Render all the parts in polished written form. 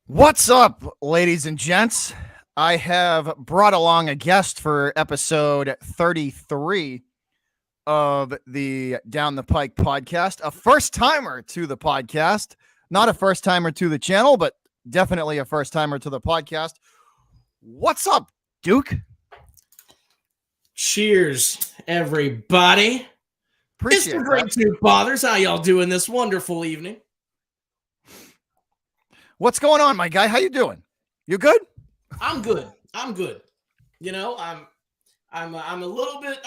What's up, ladies and gents? I have brought along a guest for episode 33 of the Down the Pike podcast, a first timer to the podcast, not a first timer to the channel, but definitely a first timer to the podcast. What's up, Duke? Cheers, everybody. Appreciate It's the Great Two Fathers. How y'all doing this wonderful evening? What's going on, my guy? How you doing? You good? I'm good. You know, I'm a little bit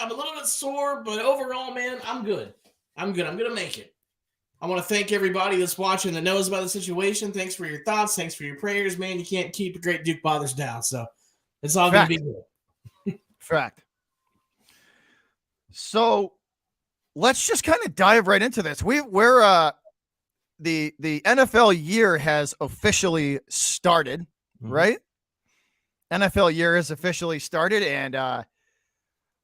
sore, but overall, man, I'm good. I'm gonna make it. I want to thank everybody that's watching that knows about the situation. Thanks for your thoughts. Thanks for your prayers, man. You can't keep the Great Duke Fathers down, so it's all gonna be good. Fact. So let's just kind of dive right into this. We're the NFL year has officially started, right? NFL year has officially started, and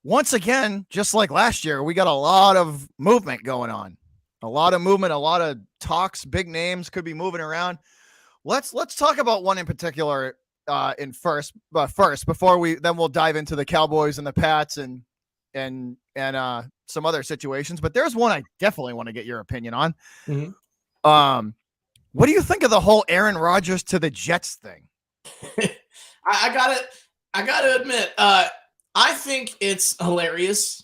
once again, just like last year, we got a lot of movement going on. A lot of movement, a lot of talks, big names could be moving around. Let's talk about one in particular first before we'll dive into the Cowboys and the Pats and some other situations. But there's one I definitely want to get your opinion on. What do you think of the whole Aaron Rodgers to the Jets thing? I gotta admit, I think it's hilarious.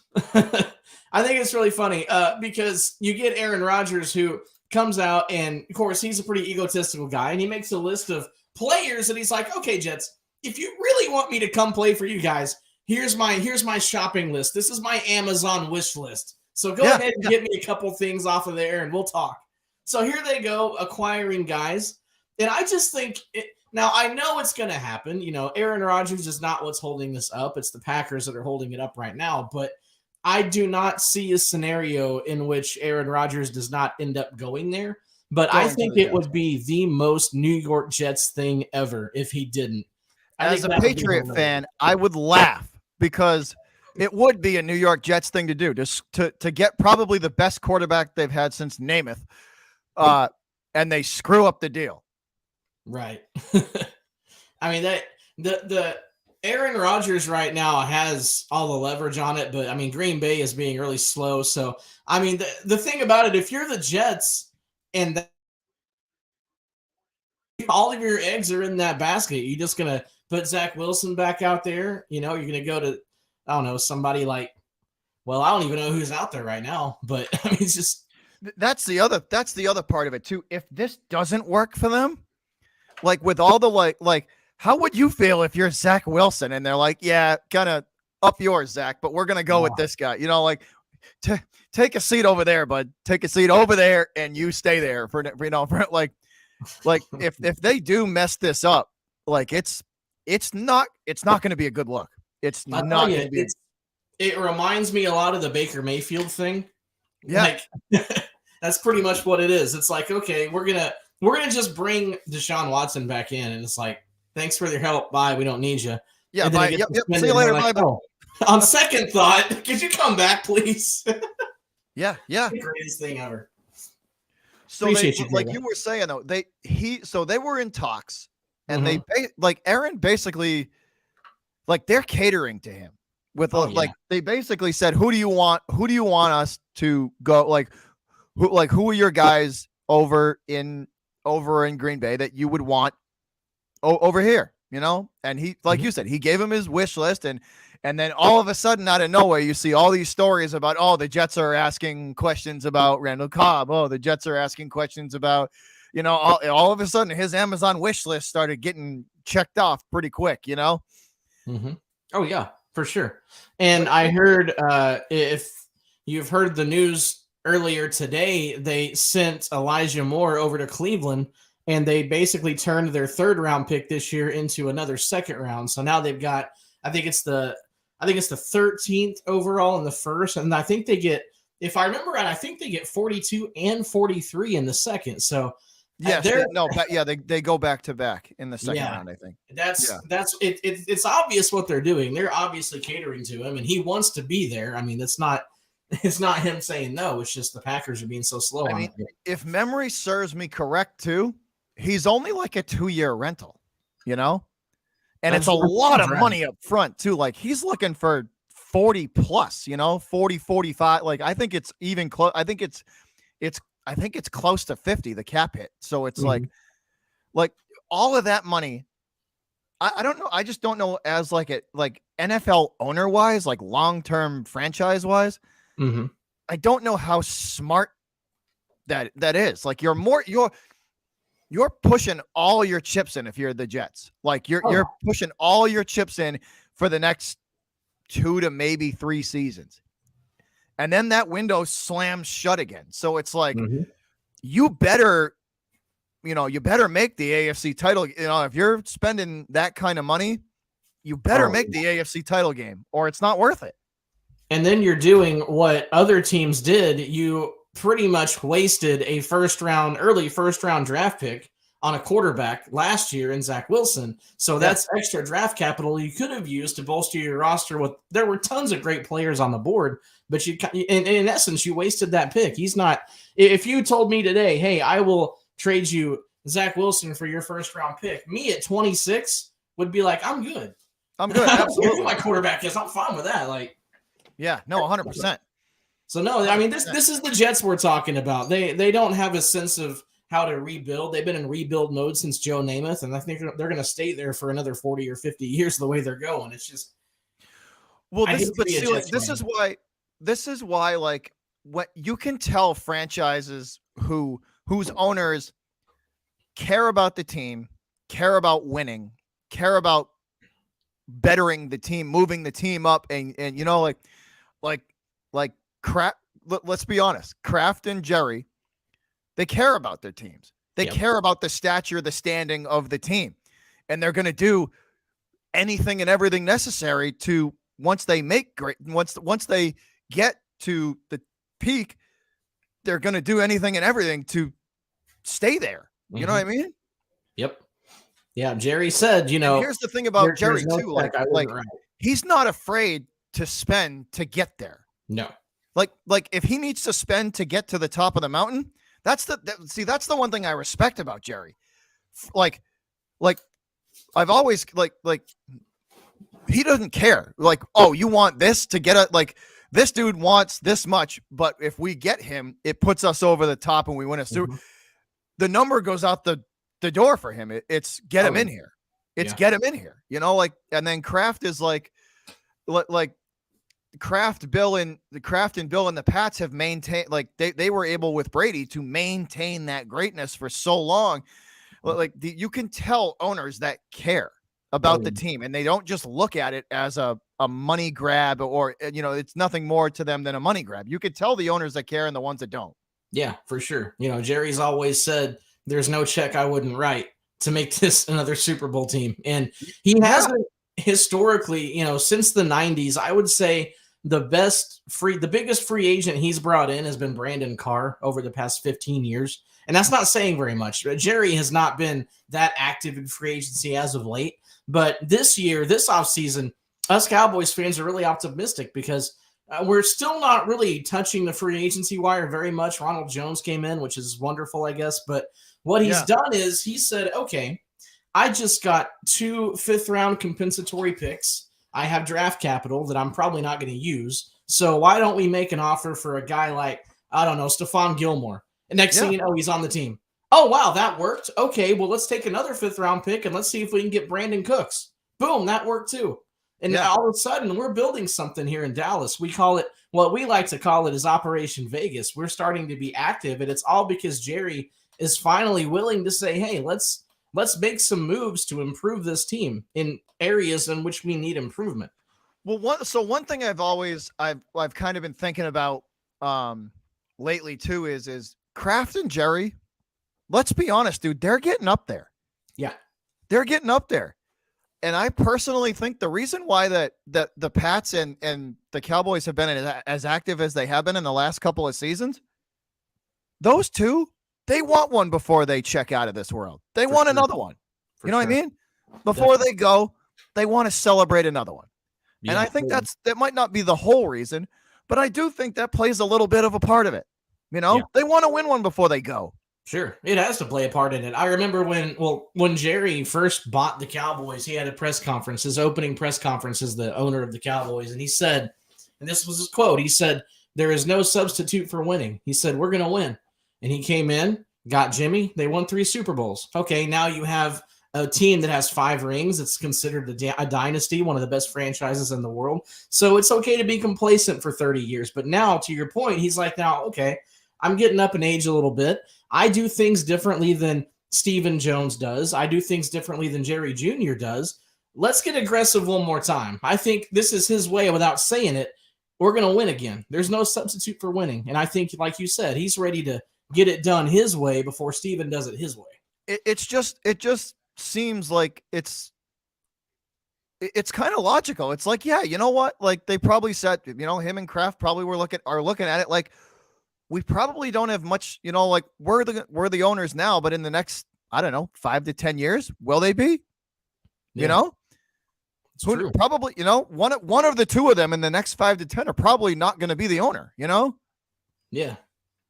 I think it's really funny because you get Aaron Rodgers, who comes out, and of course he's a pretty egotistical guy, and he makes a list of players, and he's like, "Okay, Jets, if you really want me to come play for you guys, here's my shopping list. This is my Amazon wish list. So go ahead and get me a couple things off of there, and we'll talk." So here they go, acquiring guys. And I just think now I know it's going to happen. You know, Aaron Rodgers is not what's holding this up. It's the Packers that are holding it up right now. But I do not see a scenario in which Aaron Rodgers does not end up going there. But I think it would be the most New York Jets thing ever if he didn't. As a Patriot fan, I would laugh because it would be a New York Jets thing to do, just to get probably the best quarterback they've had since Namath. And they screw up the deal. Right. I mean, the Aaron Rodgers right now has all the leverage on it, but I mean, Green Bay is being really slow. So, I mean, the thing about it, if you're the Jets and all of your eggs are in that basket, you're just going to put Zach Wilson back out there. You know, you're going to go to, I don't know, somebody like, well, I don't even know who's out there right now, but I mean, it's just, that's the other part of it too. If this doesn't work for them, like with all the like how would you feel if you're Zach Wilson and they're like, yeah, kind of up yours, Zach, but we're gonna go with this guy. You know, like take a seat over there, bud. Take a seat over there, and you stay there for like if they do mess this up, like it's not going to be a good look. It's not going to be. It reminds me a lot of the Baker Mayfield thing. Yeah. Like, that's pretty much what it is. It's like, okay, we're gonna just bring Deshaun Watson back in, and it's like, thanks for your help. Bye. We don't need you. Yeah. Bye. Yep. See you later. Like, bye. Oh. On second thought, could you come back, please? Yeah. The greatest thing ever. So like you were saying though, they were in talks, and Aaron basically, like, they're catering to him with they basically said, who do you want us to go, who are your guys over in Green Bay that you would want over here, you know? And he, like you said, he gave him his wish list, and then all of a sudden, out of nowhere, you see all these stories about, oh, the Jets are asking questions about Randall Cobb. Oh, the Jets are asking questions about, you know, all of a sudden his Amazon wish list started getting checked off pretty quick, you know? Oh yeah, for sure. And I heard, if you've heard the news earlier today, they sent Elijah Moore over to Cleveland, and they basically turned their third round pick this year into another second round. So now they've got, I think it's the 13th overall in the first, and I think they get, if I remember right, I think they get 42 and 43 in the second. So yeah, they go back to back in the second round. I think that's it. It's obvious what they're doing. They're obviously catering to him, and he wants to be there. I mean, it's not him saying no. It's just the Packers are being so slow. I mean, if memory serves me correct too, he's only like a 2-year rental, you know? And it's a lot of money up front too. Like he's looking for 40 plus, 40, 45. Like I think it's even close. I think it's close to 50, the cap hit. So it's like all of that money. I don't know. I just don't know as like NFL owner wise, like long-term franchise wise. I don't know how smart that is. Like you're pushing all your chips in if you're the Jets. Like you're pushing all your chips in for the next 2 to maybe 3 seasons. And then that window slams shut again. So it's like you better make the AFC title. If you're spending that kind of money, you better make the AFC title game or it's not worth it. And then you're doing what other teams did. You pretty much wasted a early first round draft pick on a quarterback last year in Zach Wilson. So that's extra draft capital you could have used to bolster your roster. There were tons of great players on the board, but in essence, you wasted that pick. He's not. If you told me today, hey, I will trade you Zach Wilson for your first round pick, me at 26 would be like, I'm good. Absolutely. Who my quarterback is, I'm fine with that. Like, yeah, no, 100%. So no, I mean this is the Jets we're talking about. They don't have a sense of how to rebuild. They've been in rebuild mode since Joe Namath, and I think they're going to stay there for another 40 or 50 years the way they're going. It's just this is why like what you can tell franchises whose owners care about the team, care about winning, care about bettering the team, moving the team up, and let's be honest, Kraft and Jerry, they care about their teams. They care about the stature, the standing of the team, and they're going to do anything and everything necessary to once they get to the peak, they're going to do anything and everything to stay there. You know what I mean? Yep. Yeah. Jerry said, here's the thing about Jerry too. Like he's not afraid to spend to get there. No. Like if he needs to spend to get to the top of the mountain, that's the one thing I respect about Jerry. Like I've always like he doesn't care. Like, oh, you want this to get this dude wants this much, but if we get him, it puts us over the top and we win a Super. The number goes out the door for him. It's get him in here. It's get him in here. And then Kraft is like Kraft, Bill, and the Pats have maintained, like they were able with Brady to maintain that greatness for so long. Like you can tell owners that care about the team, and they don't just look at it as a money grab or it's nothing more to them than a money grab. You could tell the owners that care and the ones that don't. Yeah, for sure. Jerry's always said there's no check I wouldn't write to make this another Super Bowl team, and he hasn't historically, since the 90s. I would say the biggest free agent he's brought in has been Brandon Carr over the past 15 years. And that's not saying very much. Jerry has not been that active in free agency as of late. But this offseason, us Cowboys fans are really optimistic because we're still not really touching the free agency wire very much. Ronald Jones came in, which is wonderful, I guess. But what he's done is he said, okay, I just got 2 fifth-round compensatory picks. I have draft capital that I'm probably not going to use. So why don't we make an offer for a guy like, I don't know, Stephon Gilmore? And next thing you know, he's on the team. Oh, wow, that worked. Okay, well, let's take another 5th-round pick and let's see if we can get Brandon Cooks. Boom, that worked too. And all of a sudden, we're building something here in Dallas. We call it, what we like to call it is Operation Vegas. We're starting to be active, and it's all because Jerry is finally willing to say, hey, let's make some moves to improve this team in areas in which we need improvement. Well, one thing I've kind of been thinking about lately too is Kraft and Jerry. Let's be honest, dude, they're getting up there. Yeah, they're getting up there. And I personally think the reason why that the Pats and the Cowboys have been as active as they have been in the last couple of seasons, those two, they want one before they check out of this world. They want another one. You know what I mean? Before they go, they want to celebrate another one. Yeah, and I think that might not be the whole reason, but I do think that plays a little bit of a part of it. They want to win one before they go. Sure. It has to play a part in it. I remember when Jerry first bought the Cowboys, he had a press conference, his opening press conference as the owner of the Cowboys. And he said, and this was his quote, he said, "There is no substitute for winning." He said, "We're going to win." And he came in, got Jimmy. They won 3 Super Bowls. Okay, now you have a team that has 5 rings. It's considered a dynasty, one of the best franchises in the world. So it's okay to be complacent for 30 years. But now, to your point, he's like, now, okay, I'm getting up in age a little bit. I do things differently than Stephen Jones does. I do things differently than Jerry Jr. does. Let's get aggressive one more time. I think this is his way without saying it. We're going to win again. There's no substitute for winning. And I think, like you said, he's ready to get it done his way before Stephen does it his way. It just seems like it's kind of logical. It's like, yeah, you know what? Like they probably said, him and Kraft probably are looking at it like, we probably don't have much, like we're the owners now, but in the next, I don't know, 5 to 10 years, will they be? Yeah. Who, probably, one of the two of them in the next 5 to 10 are probably not going to be the owner, Yeah.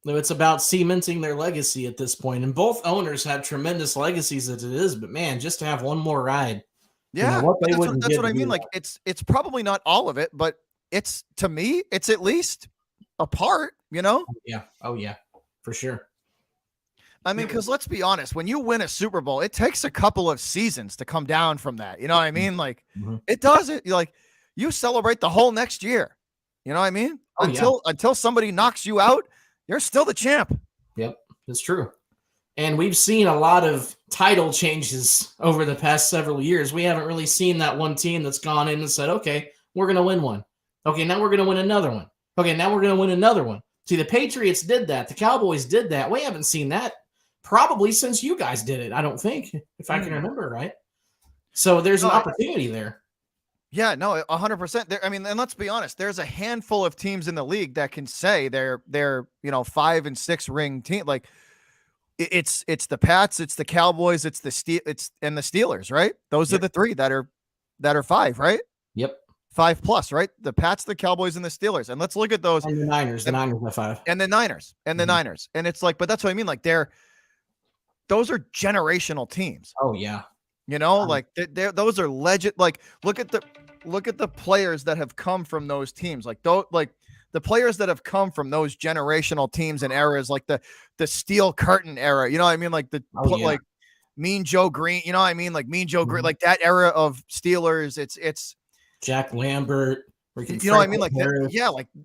It's about cementing their legacy at this point. And both owners have tremendous legacies as it is, but man, just to have one more ride. Yeah. That's what I mean. Like it's probably not all of it, but to me, it's at least a part, Yeah. Oh yeah, for sure. I mean, because let's be honest, when you win a Super Bowl, it takes a couple of seasons to come down from that. You know what I mean? Like it does it. Like you celebrate the whole next year. You know what I mean? Until somebody knocks you out, you're still the champ. Yep, it's true. And we've seen a lot of title changes over the past several years. We haven't really seen that one team that's gone in and said, okay, we're going to win one. Okay, now we're going to win another one. Okay, now we're going to win another one. See, the Patriots did that. The Cowboys did that. We haven't seen that probably since you guys did it, I don't think, if I can remember right. So there's an opportunity there. Yeah, no, 100%. I mean, and let's be honest, there's a handful of teams in the league that can say they're 5 and 6 ring team. Like it's the Pats, it's the Cowboys, it's the Steelers, right? Those are the 3 that are 5, right? Yep. 5 plus, right? The Pats, the Cowboys, and the Steelers. And let's look at those. And the Niners. The Niners are 5. And the Niners. And the Niners. And it's like, but that's what I mean. Like those are generational teams. Oh yeah. Like those are legend. Like look at the players that have come from those teams. Like the players that have come from those generational teams and eras, like the Steel Curtain era. You know what I mean? Like like Mean Joe Green. You know what I mean? Like Mean Joe Green. Like that era of Steelers. It's Jack Lambert. You know what I mean? Like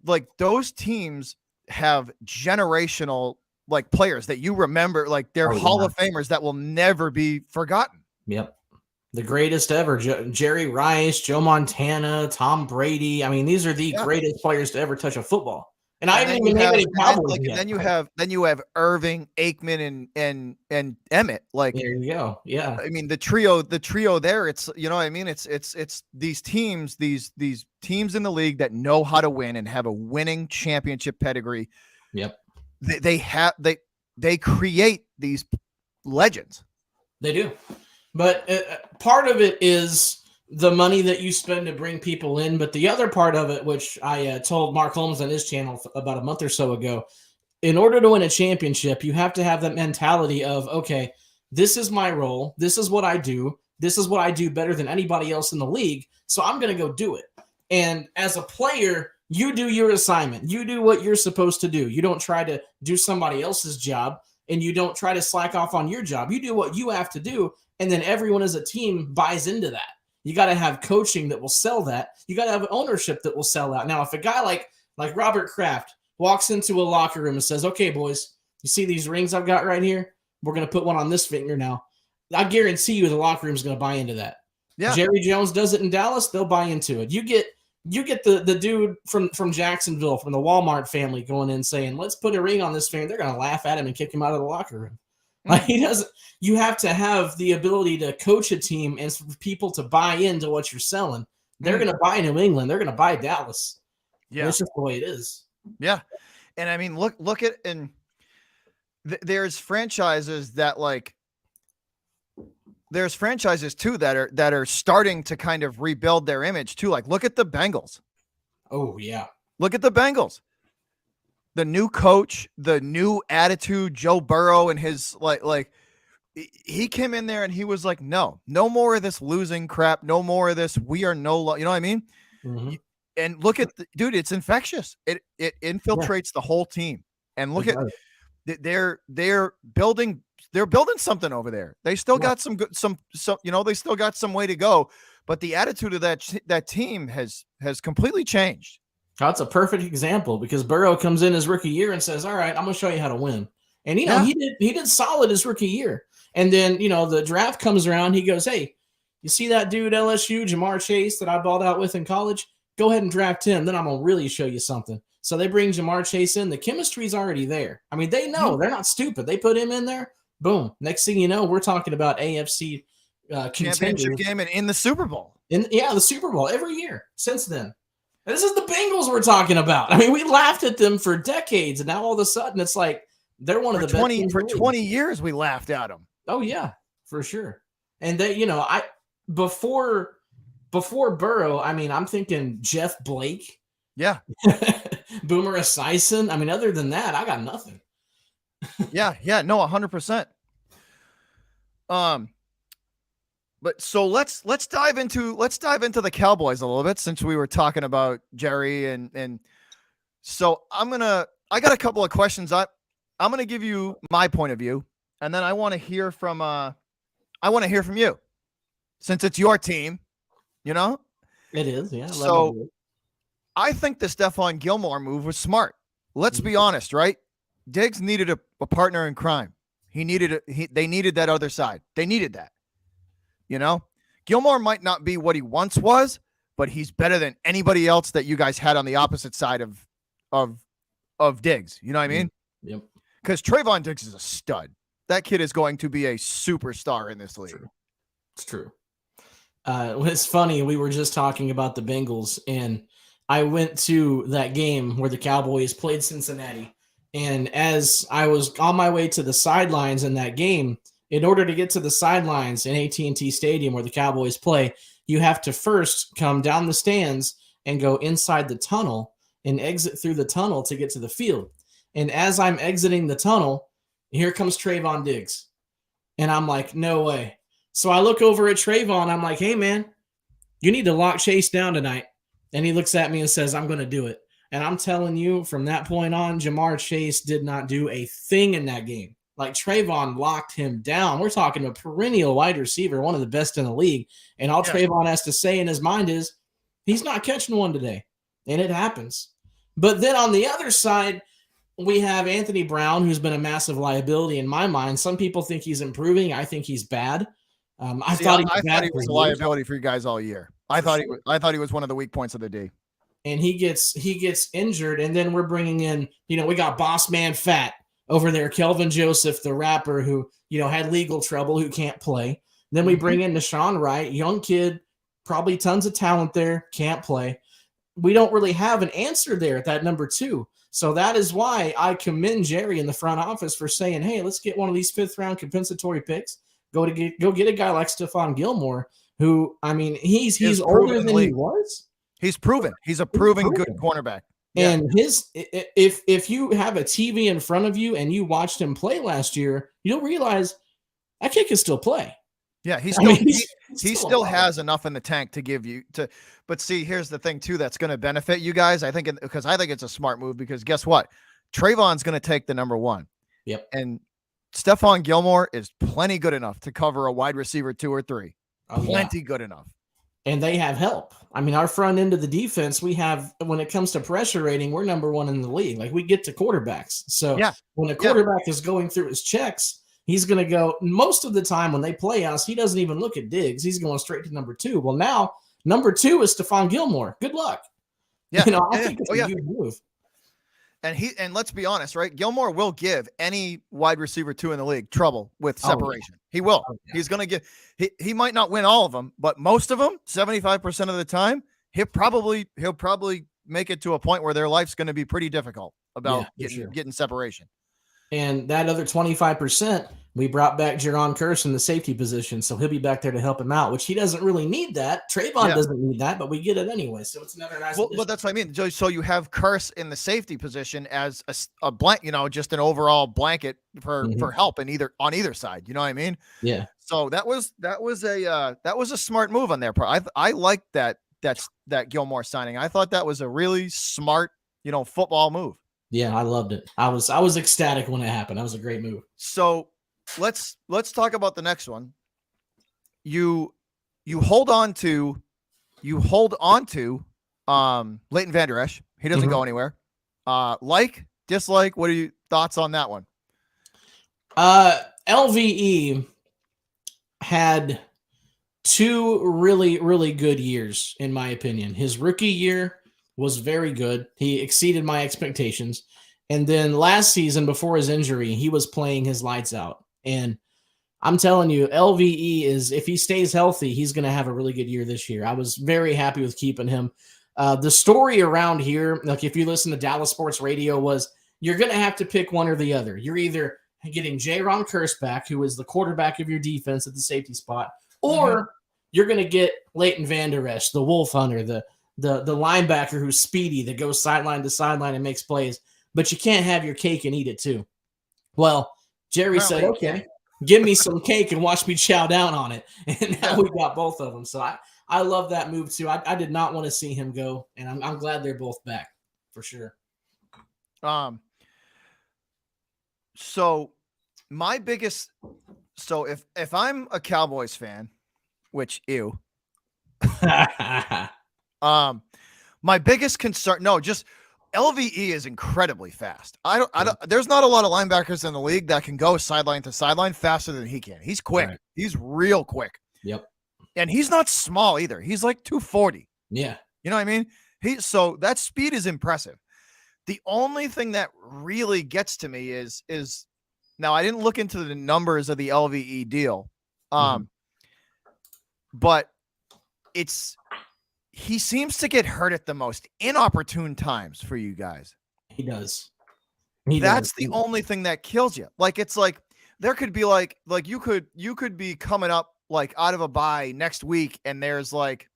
like those teams have generational like players that you remember. Like they're Hall of Famers that will never be forgotten. Yep. The greatest ever. Jerry Rice, Joe Montana, Tom Brady. I mean, these are the greatest players to ever touch a football. And I didn't even name any Cowboys yet. Then you have Irving, Aikman, and Emmett. Like there you go. Yeah. I mean the trio there. It's what I mean. It's these teams in the league that know how to win and have a winning championship pedigree. Yep. They create these legends. They do. But part of it is the money that you spend to bring people in. But the other part of it, which I told Mark Holmes on his channel about a month or so ago, in order to win a championship, you have to have that mentality of, okay, this is my role. This is what I do. This is what I do better than anybody else in the league. So I'm going to go do it. And as a player, you do your assignment. You do what you're supposed to do. You don't try to do somebody else's job, and you don't try to slack off on your job. You do what you have to do. And then everyone as a team buys into that. You got to have coaching that will sell that. You got to have ownership that will sell that. Now, if a guy like Robert Kraft walks into a locker room and says, okay, boys, you see these rings I've got right here? We're going to put one on this finger now. I guarantee you the locker room is going to buy into that. Yeah. Jerry Jones does it in Dallas, they'll buy into it. You get the dude from Jacksonville, from the Walmart family going in saying, let's put a ring on this finger. They're going to laugh at him and kick him out of the locker room. Like you have to have the ability to coach a team and for people to buy into what you're selling. They're going to buy New England. They're going to buy Dallas. Yeah. That's just the way it is. Yeah. And I mean, look at, and there's franchises that there's franchises too that are starting to kind of rebuild their image too. Like look at the Bengals. Oh yeah. Look at the Bengals. the new coach, the new attitude, Joe Burrow and his like he came in there and he was like, no more of this losing crap, no more of this. We are no, you know what I mean? Mm-hmm. And look at dude, it's infectious. It infiltrates the whole team. And look at they're building something over there. They still got some they still got some way to go, but the attitude of that team has completely changed. That's a perfect example because Burrow comes in his rookie year and says, all right, I'm going to show you how to win. And, he did solid his rookie year. And then, the draft comes around. He goes, hey, you see that dude LSU, Jamar Chase, that I balled out with in college? Go ahead and draft him. Then I'm going to really show you something. So they bring Jamar Chase in. The chemistry's already there. I mean, they know. They're not stupid. They put him in there. Boom. Next thing you know, we're talking about AFC championship game and in the Super Bowl. The Super Bowl every year since then. This is the Bengals we're talking about. I mean, we laughed at them for decades, and now all of a sudden it's like they're one of the best teams. For 20 years we laughed at them. Oh yeah, for sure. And they, before Burrow, I mean, I'm thinking Jeff Blake. Yeah. Boomer Esiason. I mean, other than that, I got nothing. Yeah, no, 100%. But so let's dive into the Cowboys a little bit since we were talking about Jerry and so I got a couple of questions. I'm going to give you my point of view and then I want to hear from you since it's your team, It is, yeah. So I think the Stephon Gilmore move was smart. Let's be honest, right? Diggs needed a partner in crime. They needed that other side. They needed that. Gilmore might not be what he once was, but he's better than anybody else that you guys had on the opposite side of Diggs. You know what I mean? Yep. Because Trayvon Diggs is a stud. That kid is going to be a superstar in this league. It's true. It's funny. We were just talking about the Bengals, and I went to that game where the Cowboys played Cincinnati. And as I was on my way to the sidelines in that game, in order to get to the sidelines in AT&T Stadium where the Cowboys play, you have to first come down the stands and go inside the tunnel and exit through the tunnel to get to the field. And as I'm exiting the tunnel, here comes Trayvon Diggs. And I'm like, no way. So I look over at Trayvon. I'm like, hey, man, you need to lock Chase down tonight. And he looks at me and says, I'm going to do it. And I'm telling you, from that point on, Jamar Chase did not do a thing in that game. Like Trayvon locked him down. We're talking a perennial wide receiver, one of the best in the league. And all Trayvon has to say in his mind is he's not catching one today. And it happens. But then on the other side, we have Anthony Brown, who's been a massive liability in my mind. Some people think he's improving. I think he's bad. I thought he was a liability for you guys all year. I thought he was one of the weak points of the D. And he gets injured. And then we're bringing in, we got Boss Man Fat over there, Kelvin Joseph, the rapper who, had legal trouble, who can't play. Then we bring in Deshaun Wright, young kid, probably tons of talent there, can't play. We don't really have an answer there at that number 2. So that is why I commend Jerry in the front office for saying, hey, let's get one of these 5th-round compensatory picks. Go get a guy like Stephon Gilmore, who, I mean, he's older than he was. He's proven. He's a proven good cornerback. Yeah. And if you have a TV in front of you and you watched him play last year, you'll realize that kid can still play. Yeah, he still has enough in the tank to give you to. But see, here's the thing too that's going to benefit you guys. I think it's a smart move because guess what? Trayvon's going to take the number 1. Yep. And Stephon Gilmore is plenty good enough to cover a wide receiver 2 or 3. Plenty good enough. And they have help. I mean, our front end of the defense, we have, when it comes to pressure rating, we're number 1 in the league. Like, we get to quarterbacks. So when a quarterback is going through his checks, he's going to go, most of the time when they play us, he doesn't even look at Diggs. He's going straight to number 2. Well, now number 2 is Stephon Gilmore. Good luck. Yeah. I think it's a huge move. And let's be honest, right? Gilmore will give any wide receiver 2 in the league trouble with separation. He will. He's going to give. He might not win all of them, but most of them, 75% of the time, he'll probably make it to a point where their life's going to be pretty difficult about getting separation. And that other 25%, We brought back Jaron Curse in the safety position, so he'll be back there to help him out, which he doesn't really need that. Trayvon doesn't need that, but we get it anyway, so it's another nice addition. Well, that's what I mean. So you have Curse in the safety position as a blank, just an overall blanket for help on either side. You know what I mean? Yeah. So that was a smart move on their part. I like that Gilmore signing. I thought that was a really smart, football move. Yeah, I loved it. I was ecstatic when it happened. That was a great move. So let's talk about the next one. You hold on to Leighton Vander Esch. He doesn't go anywhere. Like, dislike, what are your thoughts on that one? LVE had 2 really, really good years, in my opinion. His rookie year was very good. He exceeded my expectations. And then last season, before his injury, he was playing his lights out. And I'm telling you, LVE is, if he stays healthy, he's going to have a really good year this year. I was very happy with keeping him. The story around here, like if you listen to Dallas Sports Radio, was you're going to have to pick one or the other. You're either getting Jaron Curse back, who is the quarterback of your defense at the safety spot, or you're going to get Leighton Vander Esch, the Wolf Hunter, the linebacker who's speedy, that goes sideline to sideline and makes plays. But you can't have your cake and eat it too. Well, Jerry said, okay, give me some cake and watch me chow down on it. And now we got both of them. So I love that move too. I did not want to see him go, and I'm glad they're both back for sure. So my biggest, if I'm a Cowboys fan, which my biggest concern, just LVE is incredibly fast. There's not a lot of linebackers in the league that can go sideline to sideline faster than he can. He's quick. Right. He's real quick. Yep. And he's not small either. He's like 240. Yeah. You know what I mean? So that speed is impressive. The only thing that really gets to me is now I didn't look into the numbers of the LVE deal. But he seems to get hurt at the most inopportune times for you guys. He does. That's the only thing that kills you. Like, it's like there could be like you could be coming up like out of a bye next week, and there's like,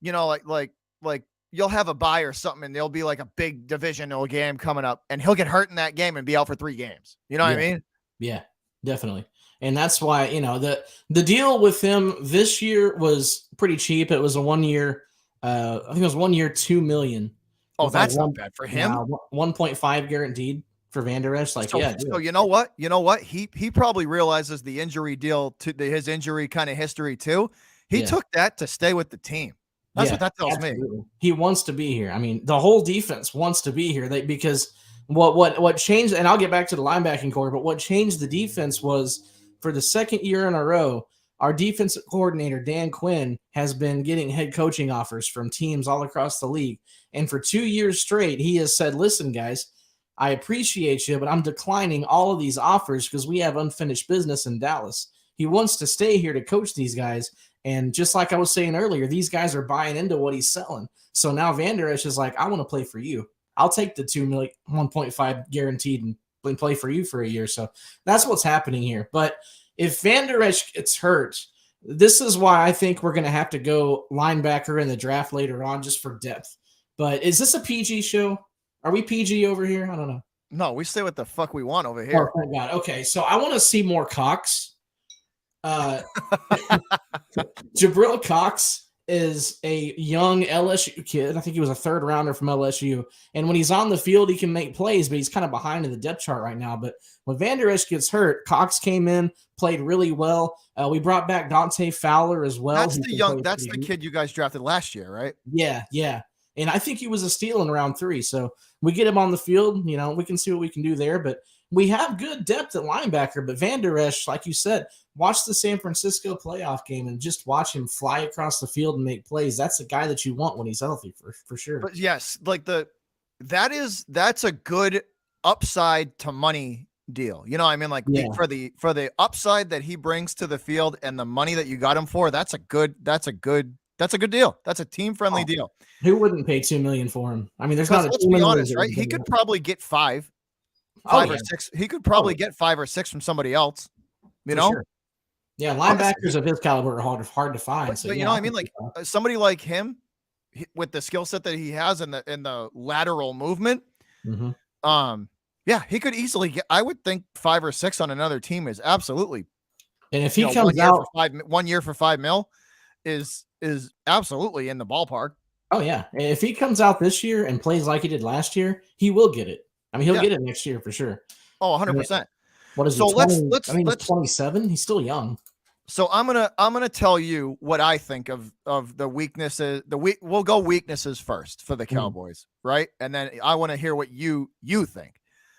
like you'll have a bye or something, and there'll be like a big divisional game coming up, and he'll get hurt in that game and be out for 3 games. You know what I mean? Yeah, definitely. And that's why, the deal with him this year was pretty cheap. It was a 1 year, I think it was 1 year, $2 million. Oh, that's not bad for him. 1.5 guaranteed for Vander Esch. So you know what? He probably realizes the injury deal his injury kind of history too. He took that to stay with the team. That's what that tells me. He wants to be here. I mean, the whole defense wants to be here. Because what changed, and I'll get back to the linebacking core, but what changed the defense was, for the second year in a row, our defensive coordinator, Dan Quinn, has been getting head coaching offers from teams all across the league. And for 2 years straight, he has said, listen, guys, I appreciate you, but I'm declining all of these offers because we have unfinished business in Dallas. He wants to stay here to coach these guys. And just like I was saying earlier, these guys are buying into what he's selling. So now Vander Esch is like, I want to play for you. I'll take the 1.5 guaranteed and play for you for a year. So that's what's happening here. But if Vander Esch gets hurt, this is why I think we're going to have to go linebacker in the draft later on, just for depth. But is this a PG show? Are we PG over here? I don't know. No, we say what the fuck we want over here. Oh, thank God. Okay, so I want to see more Cox. Jabril Cox is a young LSU kid. I think he was a 3rd rounder from LSU. And when he's on the field, he can make plays, but he's kind of behind in the depth chart right now. But when Vander Esch gets hurt, Cox came in, played really well. We brought back Dante Fowler as well. That's the kid you guys drafted last year, right? Yeah. And I think he was a steal in round 3. So we get him on the field, we can see what we can do there. But we have good depth at linebacker. But Vander Esch, like you said, watch the San Francisco playoff game and just watch him fly across the field and make plays. That's the guy that you want when he's healthy, for sure. But yes, like that's a good upside to money deal. You know what I mean? Like for the upside that he brings to the field and the money that you got him for, that's a good deal. That's a team-friendly deal. Who wouldn't pay $2 million for him? I mean, there's not. Let's be honest, right? He could probably get five or six. He could probably get 5 or 6 from somebody else. You know? Sure. Yeah, linebackers of his caliber are hard to find. But you know what I mean? Like somebody like him with the skill set that he has in the lateral movement. Yeah, he could easily get, I would think 5 or 6 on another team is absolutely. And if he comes out 1 year for $5 million is absolutely in the ballpark. Oh yeah. And if he comes out this year and plays like he did last year, he will get it. I mean, he'll get it next year for sure. Oh, 100%. What is he? So 20, he's 27. He's still young. So I'm gonna tell you what I think of the weaknesses. We'll go weaknesses first for the Cowboys, right? And then I want to hear what you think.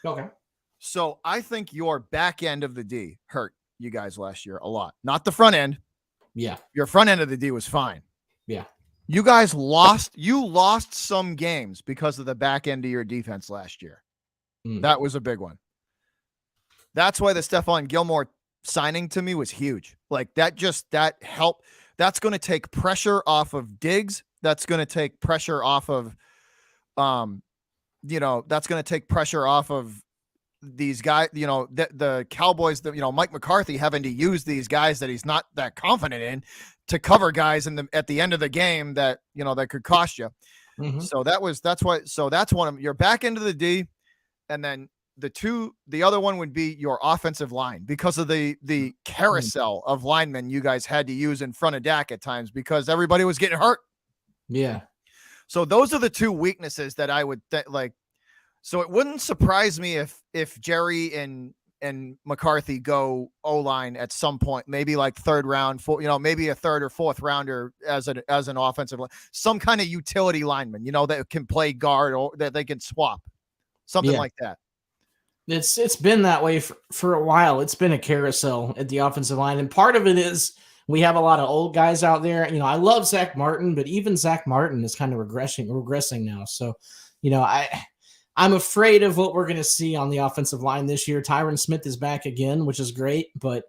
Okay. So I think your back end of the D hurt you guys last year a lot. Not the front end. Yeah. Your front end of the D was fine. Yeah. You guys lost some games because of the back end of your defense last year. That was a big one. That's why the Stephon Gilmore signing to me was huge. Like that helped. That's going to take pressure off of Diggs. That's going to take pressure off of, that's going to take pressure off of these guys, the Cowboys, Mike McCarthy having to use these guys that he's not that confident in to cover guys at the end of the game that, that could cost you. So that's one of your back end of the D. And then the other one would be your offensive line because of the carousel of linemen you guys had to use in front of Dak at times because everybody was getting hurt. Yeah. So those are the two weaknesses that I would like. So it wouldn't surprise me if Jerry and McCarthy go O-line at some point, maybe like third round, maybe a third or fourth rounder as an offensive line, some kind of utility lineman, that can play guard or that they can swap, something like that. It's been that way for a while. It's been a carousel at the offensive line, and part of it is we have a lot of old guys out there. I love Zach Martin, but even Zach Martin is kind of regressing now. So, I'm afraid of what we're going to see on the offensive line this year. Tyron Smith is back again, which is great, but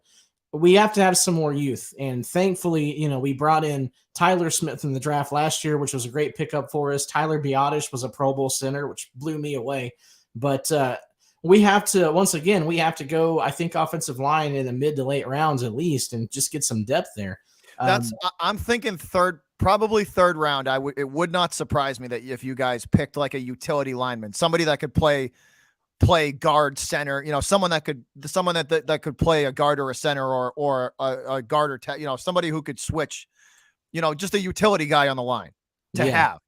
we have to have some more youth. And thankfully, we brought in Tyler Smith in the draft last year, which was a great pickup for us. Tyler Biotish was a Pro Bowl center, which blew me away. But we have to go, I think, offensive line in the mid to late rounds at least, and just get some depth there. I'm thinking probably third round. It would not surprise me that if you guys picked like a utility lineman, somebody that could play guard, center, someone that could play a guard or a center or a guard or somebody who could switch, just a utility guy on the line to have.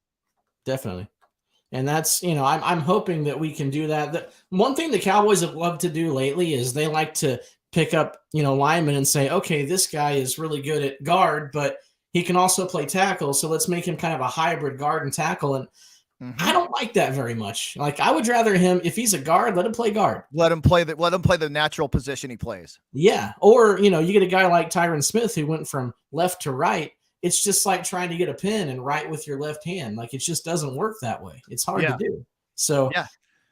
Definitely. And that's, I'm hoping that we can do that. The one thing the Cowboys have loved to do lately is they like to pick up, linemen and say, okay, this guy is really good at guard, but he can also play tackle. So let's make him kind of a hybrid guard and tackle. And I don't like that very much. Like I would rather him, if he's a guard, let him play guard. Let him play the natural position he plays. Yeah. Or, you get a guy like Tyron Smith who went from left to right. It's just like trying to get a pen and write with your left hand. Like it just doesn't work that way. It's hard to do. So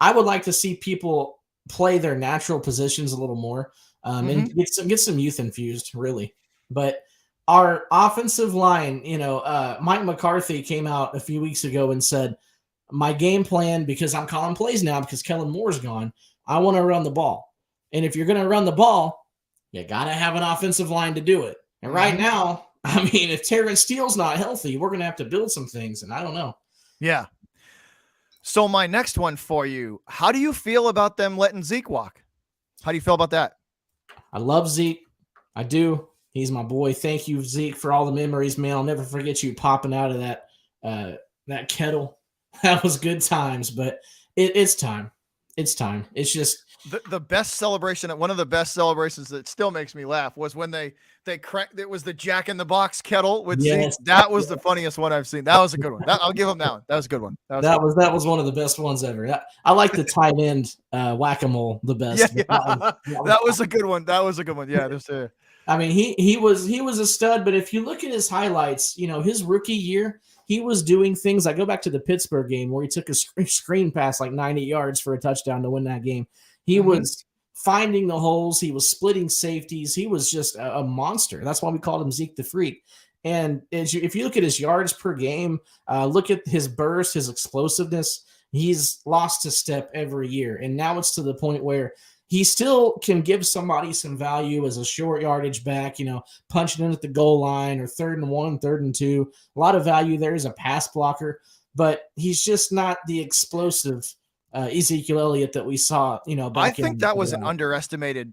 I would like to see people play their natural positions a little more and get some youth infused, really. But our offensive line, Mike McCarthy came out a few weeks ago and said, my game plan, because I'm calling plays now because Kellen Moore's gone, I want to run the ball. And if you're going to run the ball, you got to have an offensive line to do it. And right now, I mean, if Terrence Steele's not healthy, we're going to have to build some things, and I don't know. Yeah. So my next one for you, how do you feel about them letting Zeke walk? How do you feel about that? I love Zeke. I do. He's my boy. Thank you, Zeke, for all the memories, man. I'll never forget you popping out of that kettle. That was good times, but it's time. It's time. It's just the best celebration. One of the best celebrations that still makes me laugh was when they cracked. It was the Jack in the Box kettle with Zeke. That was the funniest one I've seen. That was a good one. I'll give him that one. That was a good one. That was one of the best ones ever. I like the tight end whack-a-mole the best. Yeah. That was a good one. That was a good one. Yeah, I mean, he was a stud, but if you look at his highlights, his rookie year, he was doing things. I go back to the Pittsburgh game where he took a screen pass like 90 yards for a touchdown to win that game. He was finding the holes. He was splitting safeties. He was just a monster. That's why we called him Zeke the Freak. And if you look at his yards per game, look at his burst, his explosiveness, he's lost a step every year. And now it's to the point where he still can give somebody some value as a short yardage back, punching in at the goal line or 3rd and 1, 3rd and 2. A lot of value there as a pass blocker, but he's just not the explosive Ezekiel Elliott that we saw, back I think that was an underestimated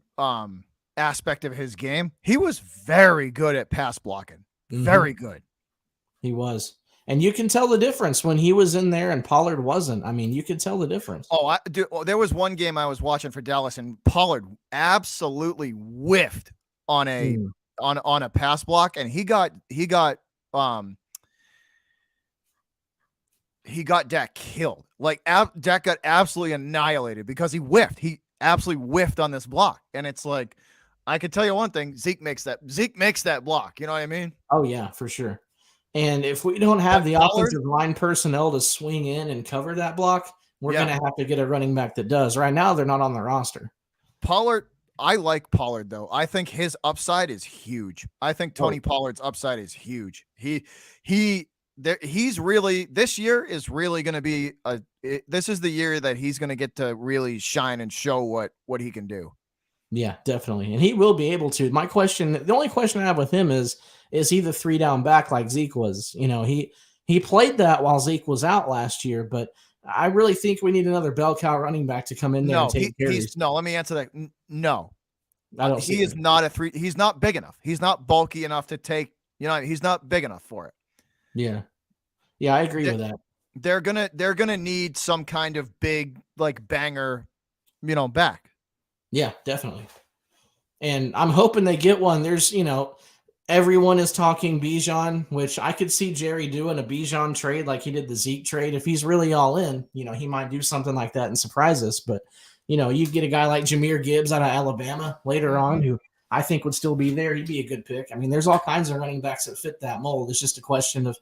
aspect of his game. He was very good at pass blocking. Very good. He was. And you can tell the difference when he was in there and Pollard wasn't. I mean, you can tell the difference. There was one game I was watching for Dallas, and Pollard absolutely whiffed on a on a pass block, and he got Dak killed. Like Dak got absolutely annihilated because he whiffed. He absolutely whiffed on this block, and it's like, I could tell you one thing: Zeke makes that block. You know what I mean? Oh yeah, for sure. And if we don't have the offensive line personnel to swing in and cover that block, we're going to have to get a running back that does. Right now, they're not on the roster. Pollard, I like Pollard, though. I think his upside is huge. I think Tony Pollard's upside is huge. He's really, this year is really going to be this is the year that he's going to get to really shine and show what he can do. Yeah, definitely. And he will be able to. The only question I have with him is he the 3-down back like Zeke was? He played that while Zeke was out last year, but I really think we need another bell cow running back to come in there and take carries. No, let me answer that. No. I don't he is not a 3. He's not big enough. He's not bulky enough to take, he's not big enough for it. Yeah. Yeah, I agree with that. They're gonna need some kind of big, like, banger, back. Yeah, definitely. And I'm hoping they get one. There's, everyone is talking Bijan, which I could see Jerry doing a Bijan trade like he did the Zeke trade. If he's really all in, he might do something like that and surprise us. But, you get a guy like Jahmyr Gibbs out of Alabama later on, who I think would still be there. He'd be a good pick. I mean, there's all kinds of running backs that fit that mold. It's just a question of,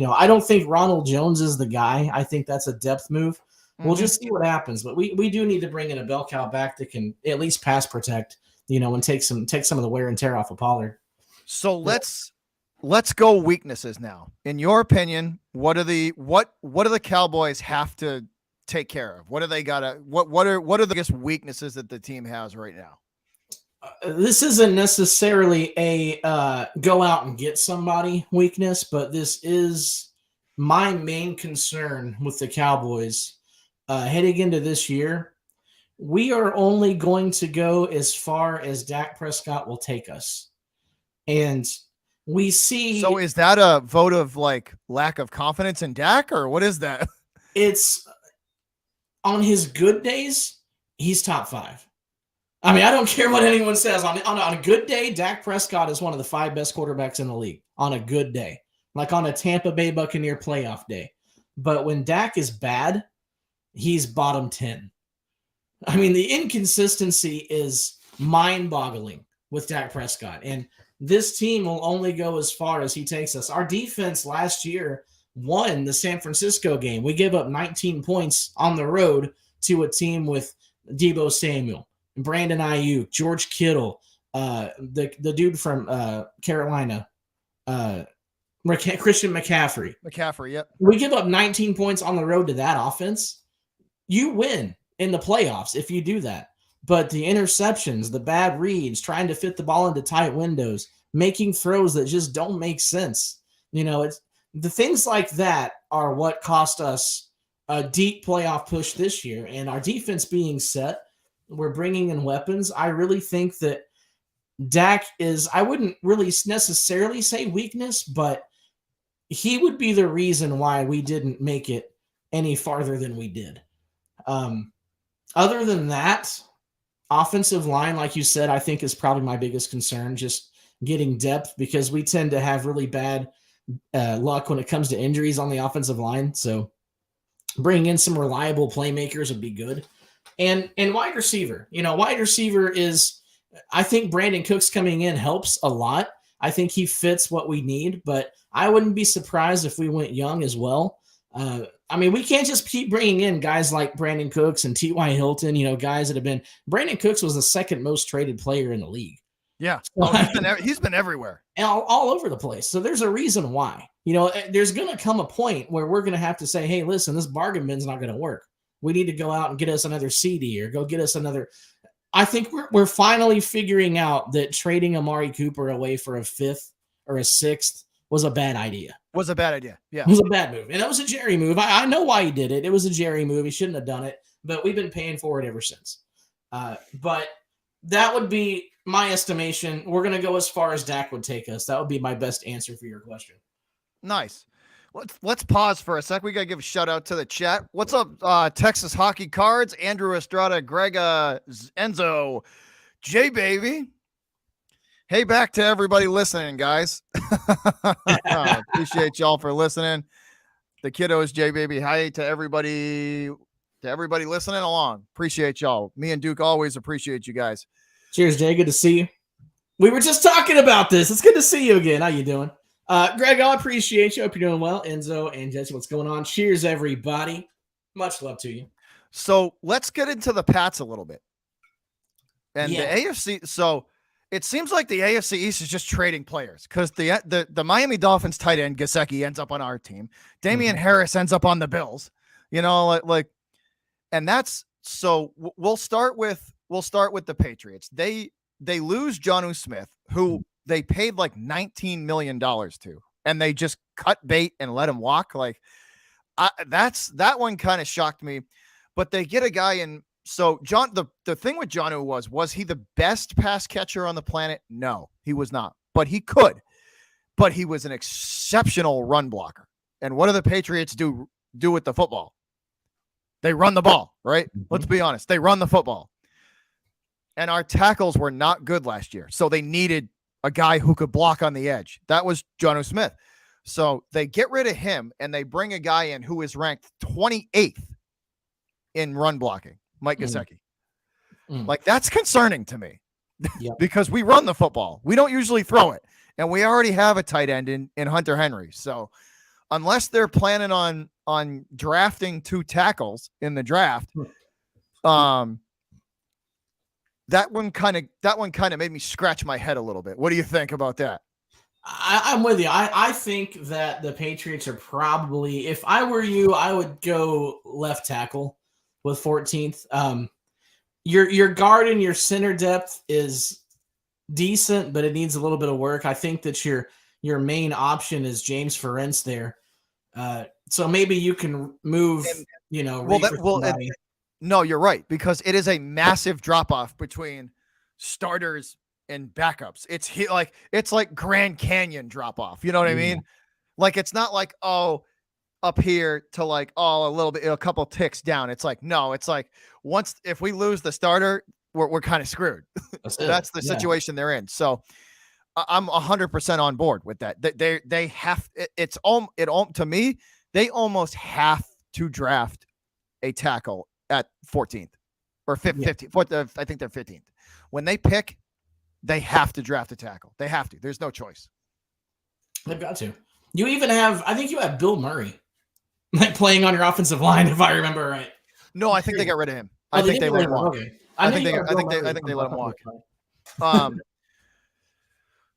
I don't think Ronald Jones is the guy. I think that's a depth move. We'll just see what happens. But we do need to bring in a bell cow back that can at least pass protect, and take some of the wear and tear off of Pollard. So let's go weaknesses now. In your opinion, what do the Cowboys have to take care of? What do they gotta? What are the biggest weaknesses that the team has right now? This isn't necessarily a go out and get somebody weakness, but this is my main concern with the Cowboys heading into this year. We are only going to go as far as Dak Prescott will take us. And we see. So is that a vote of like lack of confidence in Dak, or what is that? It's on his good days, he's top 5. I mean, I don't care what anyone says. On a good day, Dak Prescott is one of the 5 best quarterbacks in the league on a good day, like on a Tampa Bay Buccaneer playoff day. But when Dak is bad, he's bottom 10. I mean, the inconsistency is mind-boggling with Dak Prescott. And this team will only go as far as he takes us. Our defense last year won the San Francisco game. We gave up 19 points on the road to a team with Deebo Samuel, Brandon Ayuk, George Kittle, the dude from Carolina, Christian McCaffrey. Yep. We give up 19 points on the road to that offense. You win in the playoffs if you do that. But the interceptions, the bad reads, trying to fit the ball into tight windows, making throws that just don't make sense. It's the things like that are what cost us a deep playoff push this year. And our defense being set, we're bringing in weapons. I really think that Dak is, I wouldn't really necessarily say weakness, but he would be the reason why we didn't make it any farther than we did. Other than that, offensive line, like you said, I think is probably my biggest concern, just getting depth, because we tend to have really bad luck when it comes to injuries on the offensive line. So bringing in some reliable playmakers would be good. And wide receiver, wide receiver is, I think Brandon Cooks coming in helps a lot. I think he fits what we need, but I wouldn't be surprised if we went young as well. I mean, we can't just keep bringing in guys like Brandon Cooks and T.Y. Hilton, guys that have been – Brandon Cooks was the second most traded player in the league. Yeah. He's been everywhere. All over the place. So there's a reason why. There's going to come a point where we're going to have to say, hey, listen, this bargain bin's not going to work. We need to go out and get us another CD or go get us another I think we're finally figuring out that trading Amari Cooper away for a 5th or a 6th was a bad idea. Was a bad idea. Yeah. It was a bad move. And that was a Jerry move. I know why he did it. It was a Jerry move. He shouldn't have done it, but we've been paying for it ever since. But that would be my estimation. We're going to go as far as Dak would take us. That would be my best answer for your question. Nice. Let's pause for a sec. We got to give a shout out to the chat. What's up, Texas Hockey Cards, Andrew Estrada, Greg, Enzo, J Baby. Hey, back to everybody listening, guys. Appreciate y'all for listening. The kiddos, J Baby. Hi to everybody listening along. Appreciate y'all. Me and Duke always appreciate you guys. Cheers, Jay. Good to see you. We were just talking about this. It's good to see you again. How you doing? Greg, I appreciate you. Hope you're doing well. Enzo and Jesse, what's going on? Cheers, everybody. Much love to you. So let's get into the Pats a little bit. And the AFC. So it seems like the AFC East is just trading players because the Miami Dolphins tight end Gesicki ends up on our team. Damian Harris ends up on the Bills. You know, and that's so. We'll start with the Patriots. They lose Jonnu Smith, who they paid like $19 million to, and they just cut bait and let him walk. That one kind of shocked me, but they get a guy in. So the thing with Jonnu was he the best pass catcher on the planet? No, he was not, but he could, but he was an exceptional run blocker. And what do the Patriots do with the football? They run the ball, right? Let's be honest. They run the football. And our tackles were not good last year. So they needed a guy who could block on the edge. That was Jonnu Smith. So they get rid of him and they bring a guy in who is ranked 28th in run blocking, Mike Gesicki. Like, that's concerning to me because we run the football. We don't usually throw it. And we already have a tight end in Hunter Henry. So unless they're planning on drafting 2 tackles in the draft, that one kind of made me scratch my head a little bit. What do you think about that? I'm with you. I think that the Patriots are probably, if I were you, I would go left tackle with 14th. Your guard and your center depth is decent, but it needs a little bit of work. I think that your main option is James Ferentz there. So maybe you can move, no, you're right, because it is a massive drop-off between starters and backups. It's like Grand Canyon drop-off. You know what I mean? Like, it's not like, up here to a couple ticks down. It's like, no, it's like if we lose the starter, we're kind of screwed. That's the situation they're in. So I'm 100% on board with that. They have, to me, they almost have to draft a tackle at 14th or 15th. I think they're 15th. When they pick, they have to draft a tackle. They have to. There's no choice. They've got to. You even have, I think you have Bill Murray playing on your offensive line, if I remember right. No, I think they got rid of him. I think they let him walk. Okay. I think they let him walk.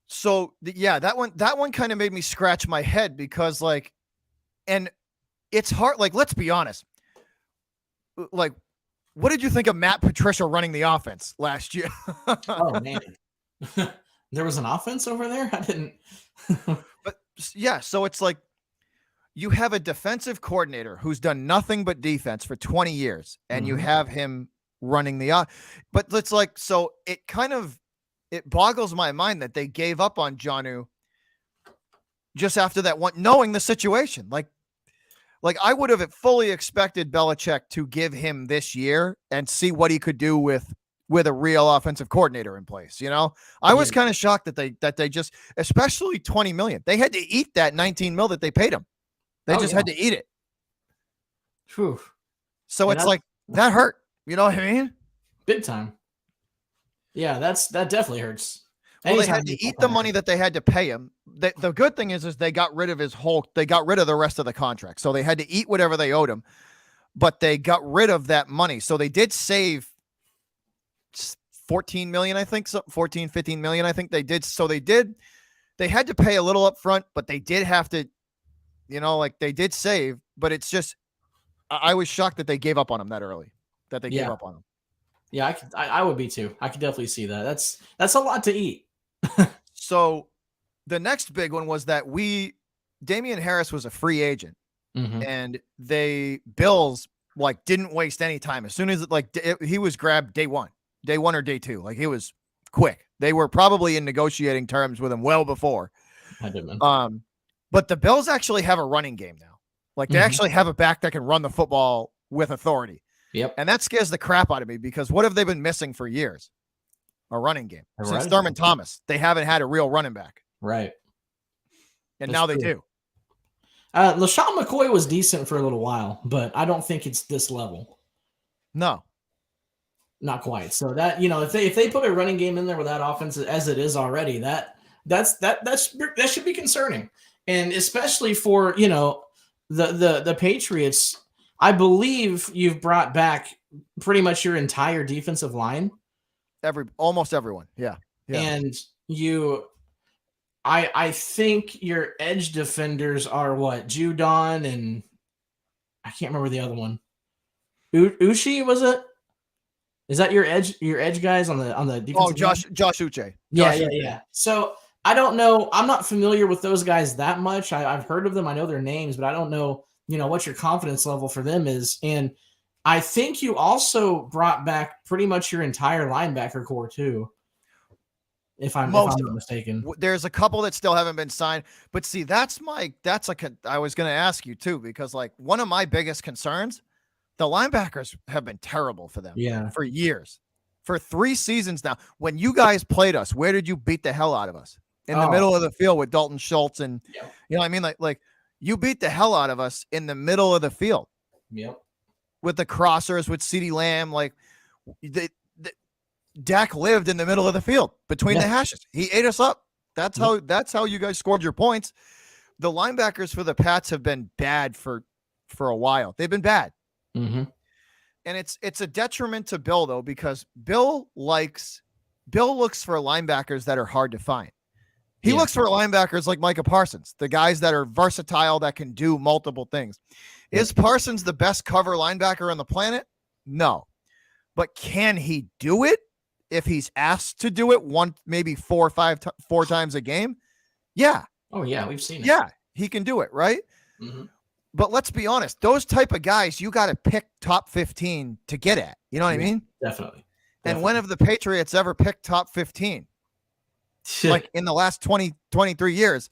So that one kind of made me scratch my head because and it's hard. Let's be honest. What did you think of Matt Patricia running the offense last year? Oh man, there was an offense over there. I didn't. But yeah, so it's like you have a defensive coordinator who's done nothing but defense for 20 years, and you have him running the but it's like, so it boggles my mind that they gave up on Jonnu just after that one, knowing the situation. Like I would have fully expected Belichick to give him this year and see what he could do with a real offensive coordinator in place. You know, I was kind of shocked that they just, especially $20 million, they had to eat that $19 million that they paid him. They just had to eat it. Whew. So it's like, that hurt. You know what I mean? Big time. Yeah, that definitely hurts. Well, they had to eat the money that they had to pay him. The good thing is they got rid of they got rid of the rest of the contract. So they had to eat whatever they owed him, but they got rid of that money. So they did save 14 million, I think, so 14, 15 million. I think they did. So they had to pay a little up front, but they did have to, they did save, but it's just, I was shocked that they gave up on him that early, gave up on him. Yeah, I would be too. I could definitely see that. That's a lot to eat. So the next big one was that Damian Harris was a free agent, and Bills like didn't waste any time. As soon as he was grabbed day one or day two, like he was quick. They were probably in negotiating terms with him well before. I did, man. But the Bills actually have a running game now. Like they actually have a back that can run the football with authority. Yep. And that scares the crap out of me because what have they been missing for years? A running game. Since Thurman Thomas, they haven't had a real running back. Right. And now they do. LaShawn McCoy was decent for a little while, but I don't think it's this level. No. Not quite. So that, if they put a running game in there with that offense as it is already, that should be concerning. And especially for, the Patriots, I believe you've brought back pretty much your entire defensive line. Almost everyone. Yeah. And I think your edge defenders are what? Judon and I can't remember the other one. Uche, was it? Is that your edge guys on the defensive line? Josh Uche. Yeah. So I don't know. I'm not familiar with those guys that much. I've heard of them. I know their names, but I don't know, what your confidence level for them is. And I think you also brought back pretty much your entire linebacker core too. If I'm not mistaken. There's a couple that still haven't been signed, but see, I was going to ask you too, because like one of my biggest concerns, the linebackers have been terrible for them for years, for 3 seasons now. When you guys played us, where did you beat the hell out of us? In the middle of the field with Dalton Schultz. And you know what I mean? Like you beat the hell out of us in the middle of the field. Yep. With the crossers, with CeeDee Lamb, like Dak lived in the middle of the field between the hashes. He ate us up. That's how you guys scored your points. The linebackers for the Pats have been bad for a while. They've been bad. And it's a detriment to Bill though, because Bill looks for linebackers that are hard to find. He looks for linebackers like Micah Parsons, the guys that are versatile, that can do multiple things. Is Parsons the best cover linebacker on the planet? No. But can he do it if he's asked to do it maybe 4 times a game? Yeah. Oh, yeah. We've seen it. Yeah. He can do it, right? But let's be honest. Those type of guys, you got to pick top 15 to get at. You know what I mean? Definitely. And when have the Patriots ever picked top 15? Like in the last 23 years,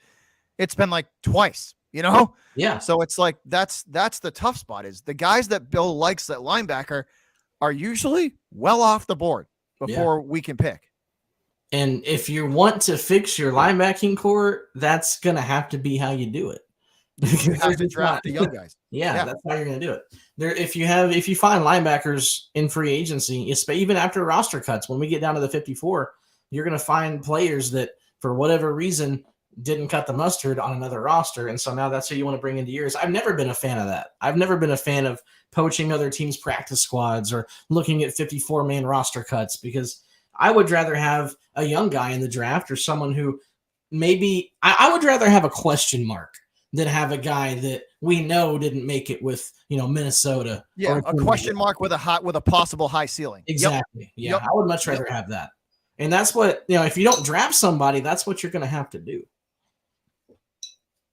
it's been like twice, Yeah. So it's like, that's the tough spot, is the guys that Bill likes at linebacker are usually well off the board before we can pick. And if you want to fix your linebacking core, that's going to have to be how you do it. You have to draft the young guys. Yeah, that's how you're going to do it. If you find linebackers in free agency, even after roster cuts, when we get down to the 54, you're going to find players that for whatever reason didn't cut the mustard on another roster. And so now that's who you want to bring into yours. I've never been a fan of that. I've never been a fan of poaching other teams' practice squads or looking at 54-man roster cuts, because I would rather have a young guy in the draft or someone who maybe I would rather have a question mark than have a guy that we know didn't make it with, Minnesota. Yeah, a question mark with a possible high ceiling. Exactly. Yeah, I would much rather have that. And that's what, if you don't draft somebody, that's what you're going to have to do.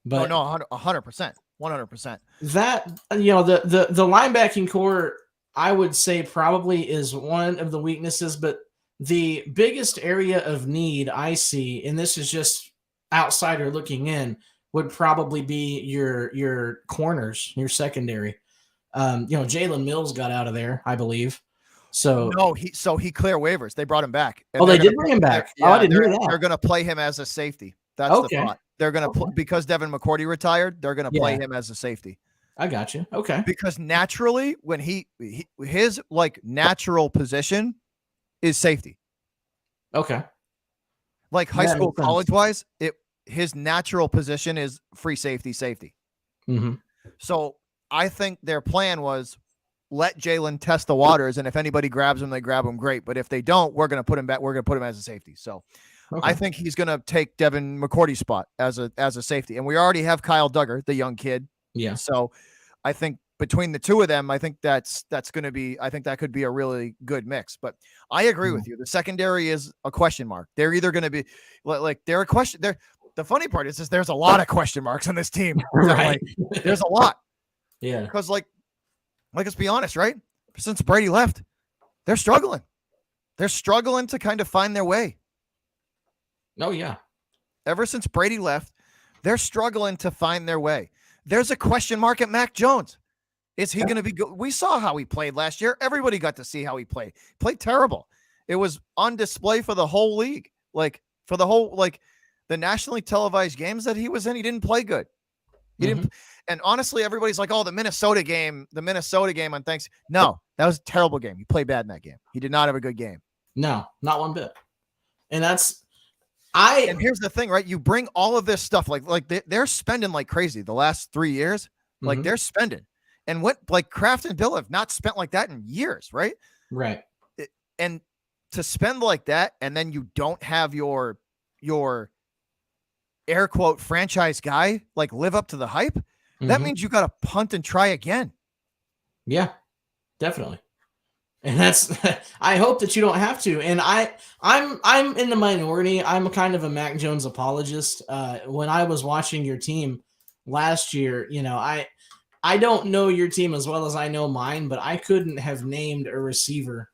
But 100%. 100%. That, the linebacking core, I would say probably is one of the weaknesses, but the biggest area of need I see, and this is just outsider looking in, would probably be your corners, your secondary. Jalen Mills got out of there, I believe. So no, he cleared waivers. They brought him back. They did bring him back. I didn't hear that. They're going to play him as a safety. That's the thought. They're going to because Devin McCourty retired. They're going to play him as a safety. I got you. Okay. Because naturally, when his like natural position is safety. Okay. Like high school, college wise, his natural position is free safety. So I think their plan was, let Jalen test the waters, and if anybody grabs him, they grab him. Great, but if they don't, we're going to put him back. We're going to put him as a safety. So, I think he's going to take Devin McCourty's spot as a safety, and we already have Kyle Duggar, the young kid. Yeah. So, I think between the two of them, I think that's going to be. I think that could be a really good mix. But I agree with you. The secondary is a question mark. They're either going to be like they're a question. The funny part is there's a lot of question marks on this team. Right. Like, there's a lot. Yeah. Because like let's be honest, right? Since Brady left, they're struggling. They're struggling to kind of find their way. Oh yeah. Ever since Brady left, they're struggling to find their way. There's a question mark at Mac Jones. Is he going to be good? We saw how he played last year. Everybody got to see how he played. Played terrible. It was on display for the whole league. Like for the whole, like the nationally televised games that he was in, he didn't play good. He didn't. And honestly, everybody's like, oh, the Minnesota game on Thanksgiving. No, that was a terrible game. He played bad in that game. He did not have a good game. No, not one bit. And and here's the thing, right? You bring all of this stuff, like they're spending like crazy the last 3 years. Like they're spending. And what like Kraft and Bill have not spent like that in years, right? Right. And to spend like that, and then you don't have your air quote franchise guy like live up to the hype, that means you got to punt and try again. Yeah, definitely. And that's I hope that you don't have to. And I'm in the minority. I'm kind of a Mac Jones apologist. When I was watching your team last year, I don't know your team as well as I know mine, but I couldn't have named a receiver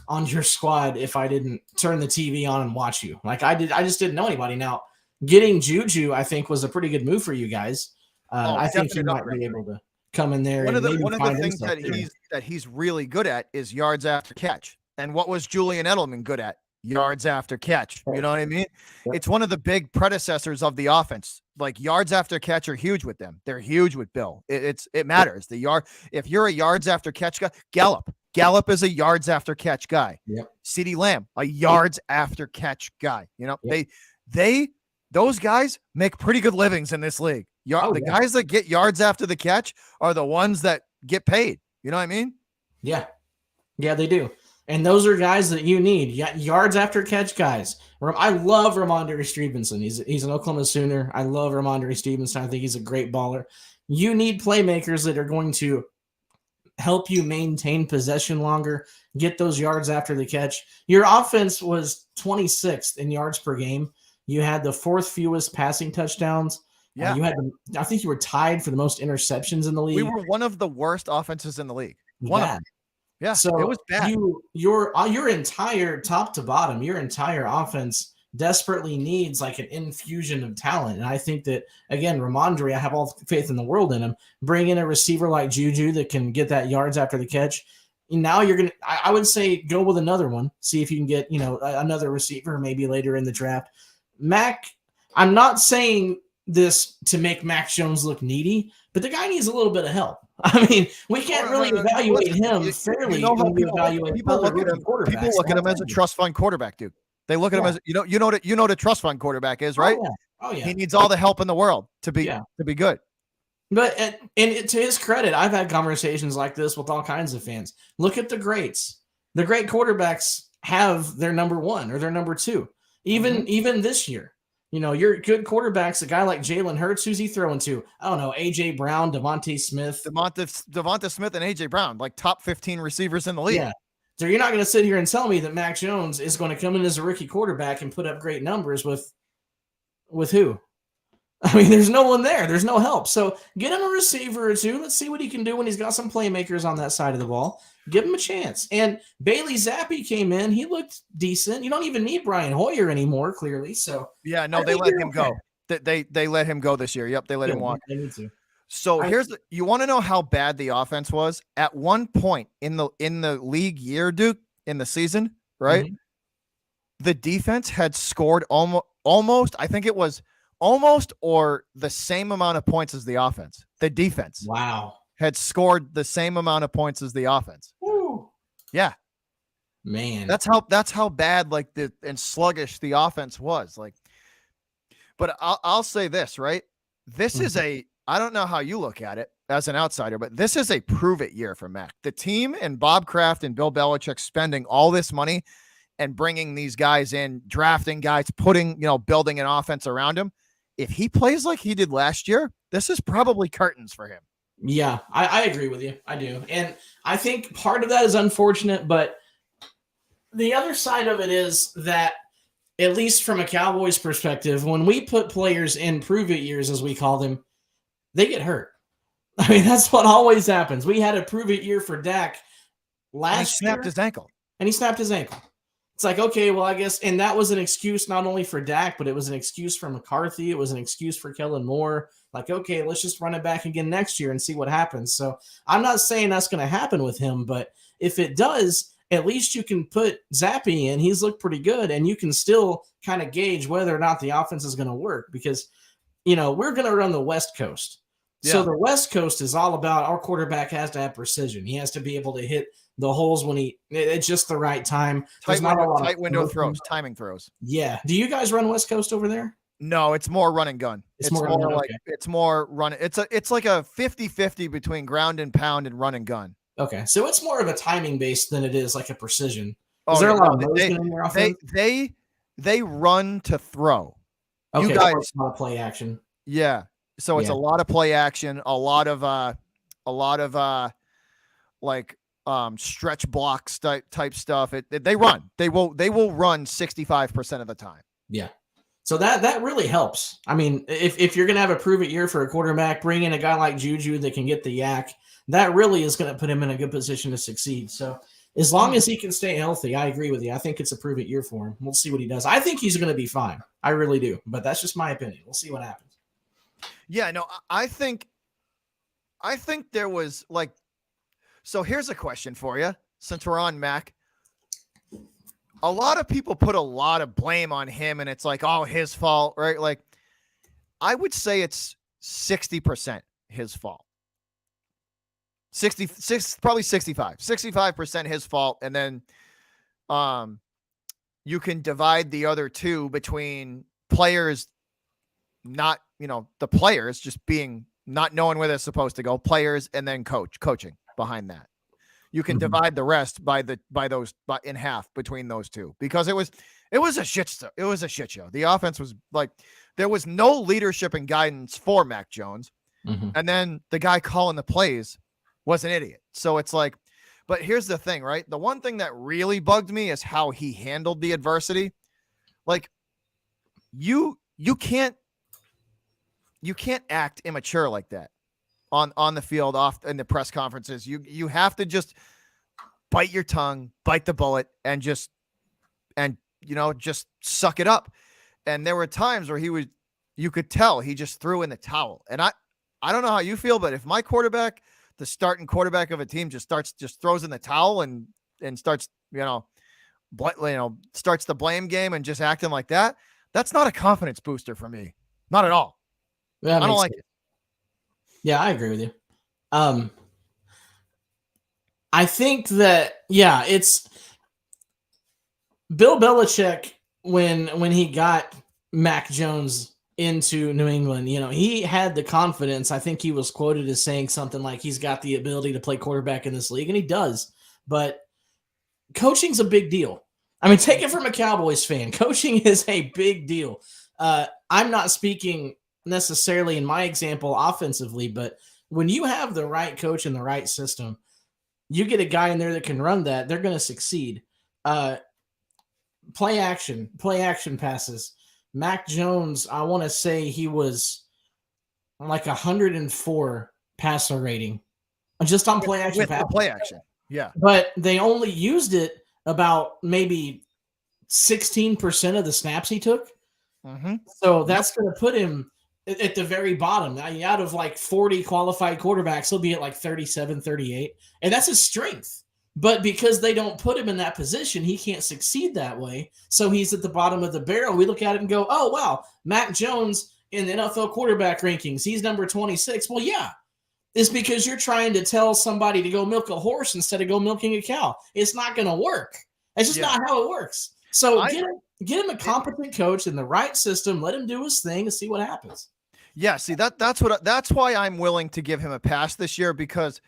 on your squad if I didn't turn the TV on and watch you. Like I did. I just didn't know anybody. Now, getting Juju, I think, was a pretty good move for you guys. I think you might be able to come in there. One of the things that he's really good at is yards after catch. And what was Julian Edelman good at? Yards after catch. You know what I mean? Yep. It's one of the big predecessors of the offense. Like yards after catch are huge with them. They're huge with Bill. It matters. If you're a yards after catch guy, Gallup is a yards after catch guy. Yep. CeeDee Lamb, a yards after catch guy. Those guys make pretty good livings in this league. Guys that get yards after the catch are the ones that get paid. You know what I mean? Yeah. Yeah, they do. And those are guys that you need. Yards after catch guys. I love Ramondre Stevenson. He's an Oklahoma Sooner. I love Ramondre Stevenson. I think he's a great baller. You need playmakers that are going to help you maintain possession longer, get those yards after the catch. Your offense was 26th in yards per game. You had the fourth fewest passing touchdowns. Yeah. I think you were tied for the most interceptions in the league. We were one of the worst offenses in the league. One of them. Yeah, so it was bad. Your entire top to bottom, your entire offense desperately needs like an infusion of talent. And I think that, again, Ramondre, I have all the faith in the world in him. Bring in a receiver like Juju that can get that yards after the catch. Now you're going to, I would say, go with another one. See if you can get, another receiver maybe later in the draft. Mac, I'm not saying this to make Mac Jones look needy, but the guy needs a little bit of help. I mean, we can't really evaluate him fairly when we evaluate people look at him as a trust fund quarterback, dude. They look at him as you know what a trust fund quarterback is, right? Oh yeah. He needs all the help in the world to be good. But and to his credit, I've had conversations like this with all kinds of fans. Look at the greats. The great quarterbacks have their number one or their number two. Even this year. Your good quarterbacks, a guy like Jalen Hurts, who's he throwing to? I don't know, A.J. Brown, Devontae Smith. Devonta Smith and A.J. Brown, like top 15 receivers in the league. Yeah. So you're not going to sit here and tell me that Mac Jones is going to come in as a rookie quarterback and put up great numbers with who? I mean, there's no one there. There's no help. So get him a receiver or two. Let's see what he can do when he's got some playmakers on that side of the ball. Give him a chance. And Bailey Zappi came in. He looked decent. You don't even need Brian Hoyer anymore, clearly. So yeah, no, they let him go. They let him go this year. Yep, they let him walk. They need to. So you want to know how bad the offense was? At one point in the league year, Duke, in the season, right? Mm-hmm. The defense had scored almost, I think it was almost or the same amount of points as the offense. The defense. Wow. Had scored the same amount of points as the offense. Woo. Yeah. Man. That's how bad and sluggish the offense was. But I'll say this, right? This is I don't know how you look at it as an outsider, but this is a prove it year for Mac. The team and Bob Kraft and Bill Belichick spending all this money and bringing these guys in, drafting guys, building an offense around him. If he plays like he did last year, this is probably curtains for him. Yeah, I agree with you. I do. And I think part of that is unfortunate, but the other side of it is that, at least from a Cowboys perspective, when we put players in prove it years, as we call them, they get hurt. I mean, that's what always happens. We had a prove it year for Dak last year. Snapped his ankle. And he snapped his ankle. It's like, okay, well, I guess, and that was an excuse not only for Dak, but it was an excuse for McCarthy. It was an excuse for Kellen Moore. Like, okay, let's just run it back again next year and see what happens. So I'm not saying that's going to happen with him, but if it does, at least you can put Zappy in. He's looked pretty good, and you can still kind of gauge whether or not the offense is going to work because, we're going to run the West Coast. Yeah. So the West Coast is all about our quarterback has to have precision. He has to be able to hit the holes when it's just the right time. Tight window throws, timing throws. Yeah. Do you guys run West Coast over there? No, it's more run and gun. It's more like, okay. It's more run. It's like a 50-50 between ground and pound and run and gun. Okay. So it's more of a timing based than it is like a precision. Is there a lot of motion in your offense? They run to throw. Okay. You guys, it's not play action. Yeah. So it's a lot of play action, a lot of stretch blocks type stuff. They run. They will run 65% of the time. Yeah. So that really helps. I mean, if you're gonna have a prove it year for a quarterback, bring in a guy like Juju that can get the yak. That really is going to put him in a good position to succeed. So as long as he can stay healthy, I agree with you. I think it's a prove it year for him. We'll see what he does. I think he's going to be fine. I really do. But that's just my opinion. We'll see what happens. Yeah, no, I think there was so here's a question for you, since we're on Mac. A lot of people put a lot of blame on him, and it's like, oh, his fault, right? Like, I would say it's 60% his fault. 65% his fault. And then you can divide the other two between players, not, the players just not knowing where they're supposed to go, players, and then coaching behind that. You can divide the rest in half between those two, because it was a shit show. It was a shit show. The offense was there was no leadership and guidance for Mac Jones. And then the guy calling the plays was an idiot. So it's like, but here's the thing, right? The one thing that really bugged me is how he handled the adversity. Like, you can't act immature like that on the field, off in the press conferences. You have to just bite your tongue, bite the bullet, and just suck it up. And there were times where you could tell he just threw in the towel. And I don't know how you feel, but if my quarterback, the starting quarterback of a team, just throws in the towel and starts, starts the blame game and just acting like that, that's not a confidence booster for me. Not at all. I don't like it. Yeah, I agree with you. I think that, it's Bill Belichick when he got Mac Jones into New England, he had the confidence. I think he was quoted as saying something like he's got the ability to play quarterback in this league, and he does. But coaching's a big deal. I mean, take it from a Cowboys fan. Coaching is a big deal. I'm not speaking necessarily in my example offensively, but when you have the right coach and the right system, you get a guy in there that can run that, they're going to succeed. Play action passes. Mac Jones, I want to say he was like 104 passer rating just on play action. Play action. Yeah. But they only used it about maybe 16% of the snaps he took. So that's going to put him at the very bottom. Out of like 40 qualified quarterbacks, he'll be at like 37, 38. And that's his strength. But because they don't put him in that position, he can't succeed that way. So he's at the bottom of the barrel. We look at it and go, oh, wow, Mac Jones in the NFL quarterback rankings, he's number 26. Well, yeah, it's because you're trying to tell somebody to go milk a horse instead of go milking a cow. It's not going to work. It's just not how it works. So get him a competent coach in the right system. Let him do his thing and see what happens. Yeah, see, that's why I'm willing to give him a pass this year, because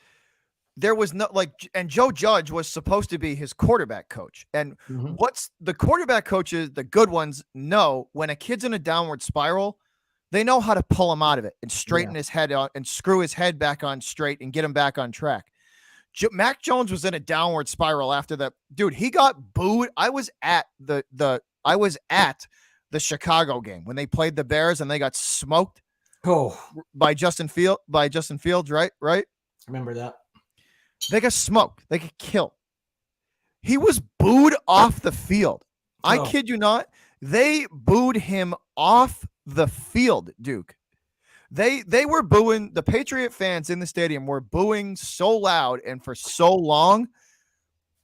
there was no and Joe Judge was supposed to be his quarterback coach. And what's the quarterback coaches, the good ones, know when a kid's in a downward spiral, They know how to pull him out of it and straighten his head out and screw his head back on straight and get him back on track. Mac Jones was in a downward spiral after that. Dude, he got booed. I was at the Chicago game when they played the Bears and they got smoked by Justin Fields, right? I remember that. They got smoked. They got killed. He was booed off the field. I kid you not. They booed him off the field, Duke. They were booing, the Patriot fans in the stadium were booing so loud and for so long,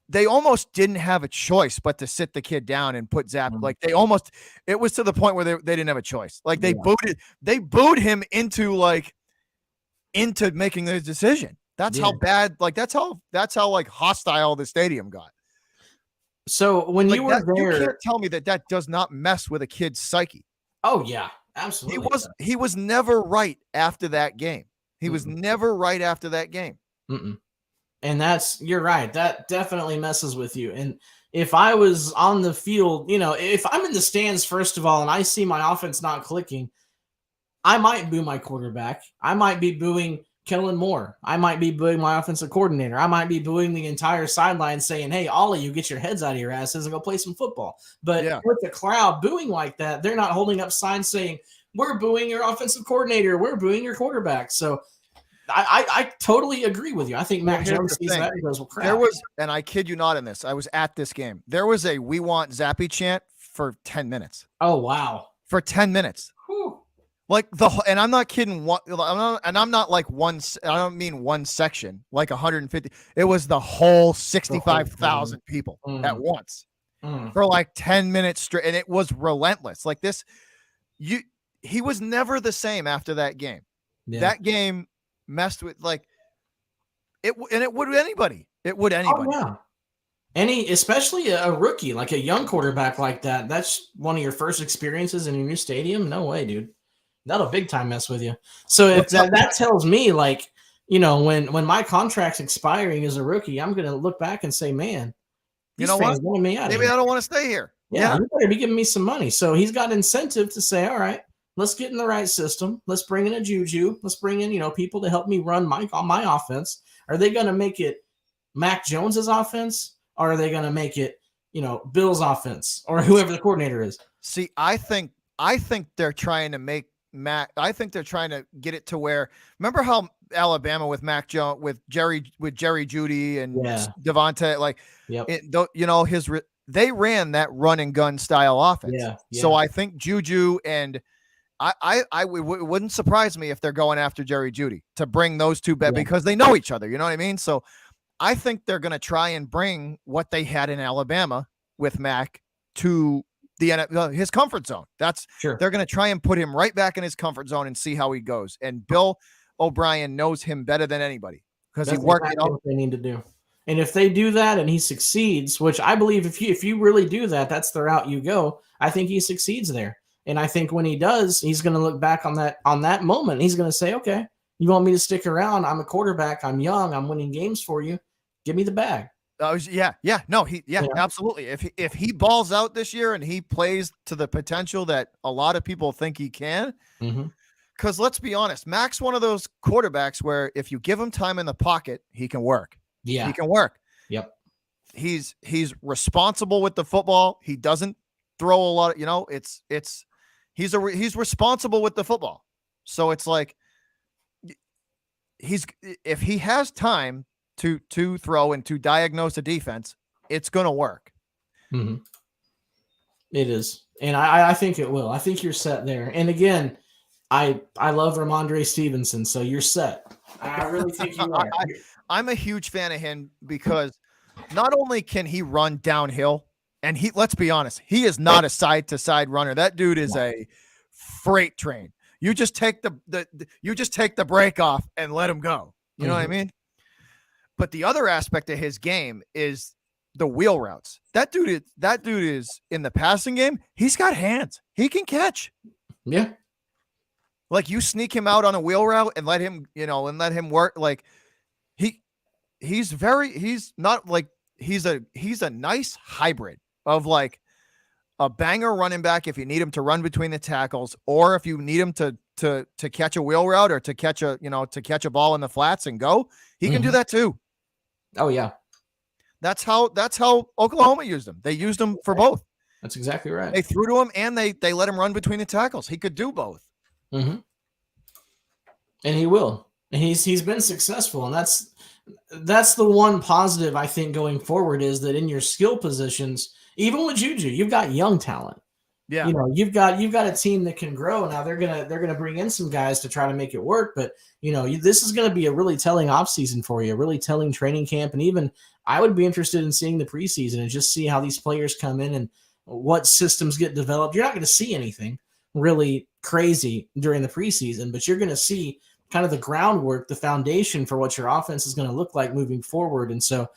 they almost didn't have a choice but to sit the kid down and put Zap. Like it was to the point where they didn't have a choice. Like they booed him into making the decision. That's how bad, like that's how like hostile the stadium got. So when you were there, you can't tell me that does not mess with a kid's psyche. Oh yeah, absolutely. He was never right after that game. He was never right after that game. And you're right. That definitely messes with you. And if I was on the field, if I'm in the stands, first of all, and I see my offense not clicking, I might boo my quarterback. I might be booing Kellen Moore. I might be booing my offensive coordinator. I might be booing the entire sideline saying, hey, all of you get your heads out of your asses and go play some football. But with the crowd booing like that, they're not holding up signs saying, we're booing your offensive coordinator. We're booing your quarterback. So I totally agree with you. I think Mac Jones sees that and goes, well, crap. There was, and I kid you not in this, I was at this game. There was a "We Want Zappy" chant for 10 minutes. Oh, wow. For 10 minutes. Whew. Like and I'm not kidding. I'm not like one. I don't mean one section, like 150. It was the whole 65,000 people at once for like 10 minutes straight. And it was relentless. Like this, he was never the same after that game. Yeah. That game messed with it would anybody. It would anybody. Oh, yeah. Especially a rookie, like a young quarterback like that. That's one of your first experiences in a new stadium. No way, dude. That'll big time mess with you. So if that tells me, like, when my contract's expiring as a rookie, I'm gonna look back and say, man, you know what? Maybe I don't want to stay here. Yeah, you better be giving me some money. So he's got incentive to say, all right, let's get in the right system. Let's bring in a Juju. Let's bring in, people to help me run my offense. Are they gonna make it Mac Jones's offense, or are they gonna make it, Bill's offense, or whoever the coordinator is? See, I think they're trying to make I think they're trying to get it to where, remember how Alabama with Mac Jones, with Jerry Jeudy and Devontae, they ran that run and gun style offense. Yeah. So I think Juju and it wouldn't surprise me if they're going after Jerry Jeudy to bring those two back because they know each other. You know what I mean? So I think they're going to try and bring what they had in Alabama with Mac to his comfort zone. They're going to try and put him right back in his comfort zone and see how he goes. And Bill O'Brien knows him better than anybody because he worked. What they need to do. And if they do that and he succeeds, which I believe if you really do that, that's the route you go. I think he succeeds there. And I think when he does, he's going to look back on that moment. He's going to say, okay, you want me to stick around? I'm a quarterback. I'm young. I'm winning games for you. Give me the bag. Absolutely. If he balls out this year and he plays to the potential that a lot of people think he can, because let's be honest, Mac's one of those quarterbacks where if you give him time in the pocket, he can work. Yeah, he can work. Yep. He's responsible with the football. He doesn't throw a lot of, he's responsible with the football. So it's like if he has time to throw and to diagnose a defense, it's going to work. It is. And I think it will. I think you're set there. And again, I love Ramondre Stevenson, so you're set. I really think you are. I'm a huge fan of him because not only can he run downhill, and let's be honest, he is not a side-to-side runner. That dude is a freight train. You just take the brake off and let him go. You know what I mean? But the other aspect of his game is the wheel routes. That dude is in the passing game. He's got hands. He can catch. Yeah. Like you sneak him out on a wheel route and let him work. Like he's a nice hybrid of like a banger running back if you need him to run between the tackles, or if you need him to catch a wheel route or to catch a ball in the flats and go, he can do that too. Oh yeah. That's how Oklahoma used him. They used him for both. That's exactly right. They threw to him and they let him run between the tackles. He could do both. And he will. And he's been successful, and that's the one positive I think going forward, is that in your skill positions, even with Juju, you've got young talent. Yeah. You know, you've got a team that can grow. Now they're gonna bring in some guys to try to make it work, but this is gonna be a really telling offseason for you, a really telling training camp, and even I would be interested in seeing the preseason and just see how these players come in and what systems get developed. You're not going to see anything really crazy during the preseason, but you're going to see kind of the groundwork, the foundation for what your offense is going to look like moving forward. And so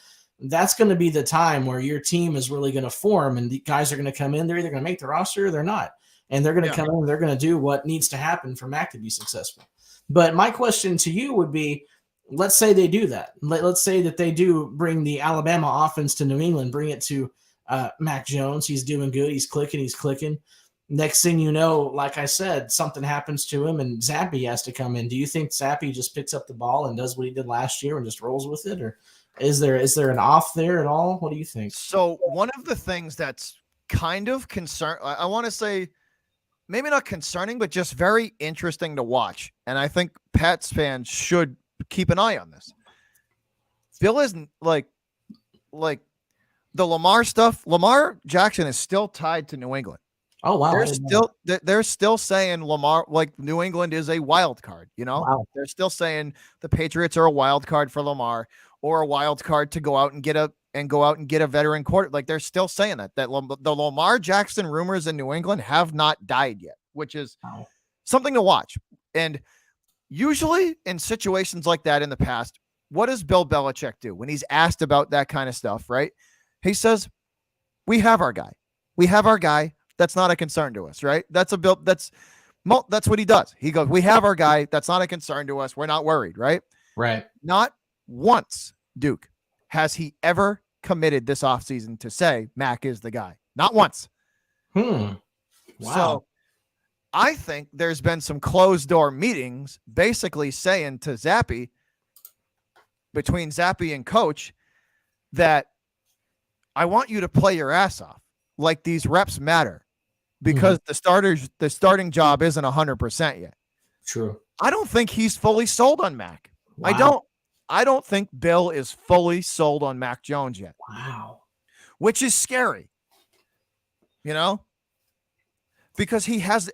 that's going to be the time where your team is really going to form, and the guys are going to come in. They're either going to make the roster or they're not. And they're going to come in and they're going to do what needs to happen for Mac to be successful. But my question to you would be, let's say they do that. Let's say that they do bring the Alabama offense to New England, bring it to Mac Jones. He's doing good. He's clicking. Next thing you know, like I said, something happens to him and Zappe has to come in. Do you think Zappe just picks up the ball and does what he did last year and just rolls with it? Or is there an off there at all? What do you think? So one of the things that's kind of I want to say maybe not concerning, but just very interesting to watch. And I think Pats fans should keep an eye on this. Bill isn't like the Lamar stuff. Lamar Jackson is still tied to New England. Oh wow! They're still saying Lamar, like New England is a wild card. Wow. They're still saying the Patriots are a wild card for Lamar, or a wild card to go out and get a veteran quarter. Like they're still saying that the Lamar Jackson rumors in New England have not died yet, which is something to watch. And usually in situations like that in the past, what does Bill Belichick do when he's asked about that kind of stuff? Right? He says, "We have our guy. We have our guy. That's not a concern to us." Right? That's what he does. He goes, "We have our guy. That's not a concern to us. We're not worried." Right? Right. Not once, Duke, has he ever committed this offseason to say Mac is the guy. Not once. Wow. So I think there's been some closed door meetings basically saying to Zappe, between Zappe and coach, that I want you to play your ass off. Like these reps matter, because the starting job isn't 100% yet. True. I don't think he's fully sold on Mac. Wow. I don't think Bill is fully sold on Mac Jones yet. Wow. Which is scary, because he has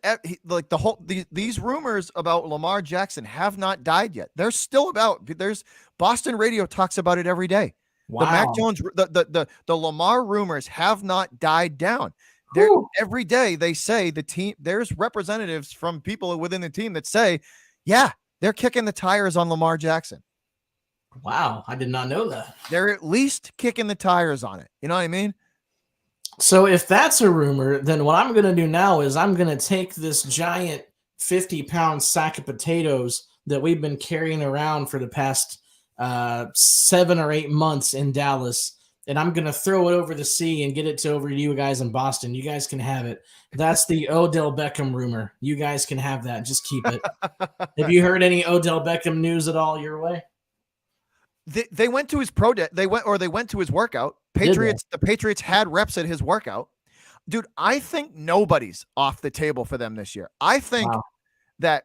these rumors about Lamar Jackson have not died yet. They're still there's Boston radio talks about it every day. Wow. The Mac Jones, the Lamar rumors have not died down. Every day they say the team, there's representatives from people within the team that say, yeah, they're kicking the tires on Lamar Jackson. Wow. I did not know that. They're at least kicking the tires on it. You know what I mean? So if that's a rumor, then what I'm going to do now is I'm going to take this giant 50-pound sack of potatoes that we've been carrying around for the past 7 or 8 months in Dallas, and I'm going to throw it over the sea and get it over to you guys in Boston. You guys can have it. That's the Odell Beckham rumor. You guys can have that. Just keep it. Have you heard any Odell Beckham news at all your way? They went to his pro day. They went to his workout. The Patriots had reps at his workout. Dude, I think nobody's off the table for them this year. I think that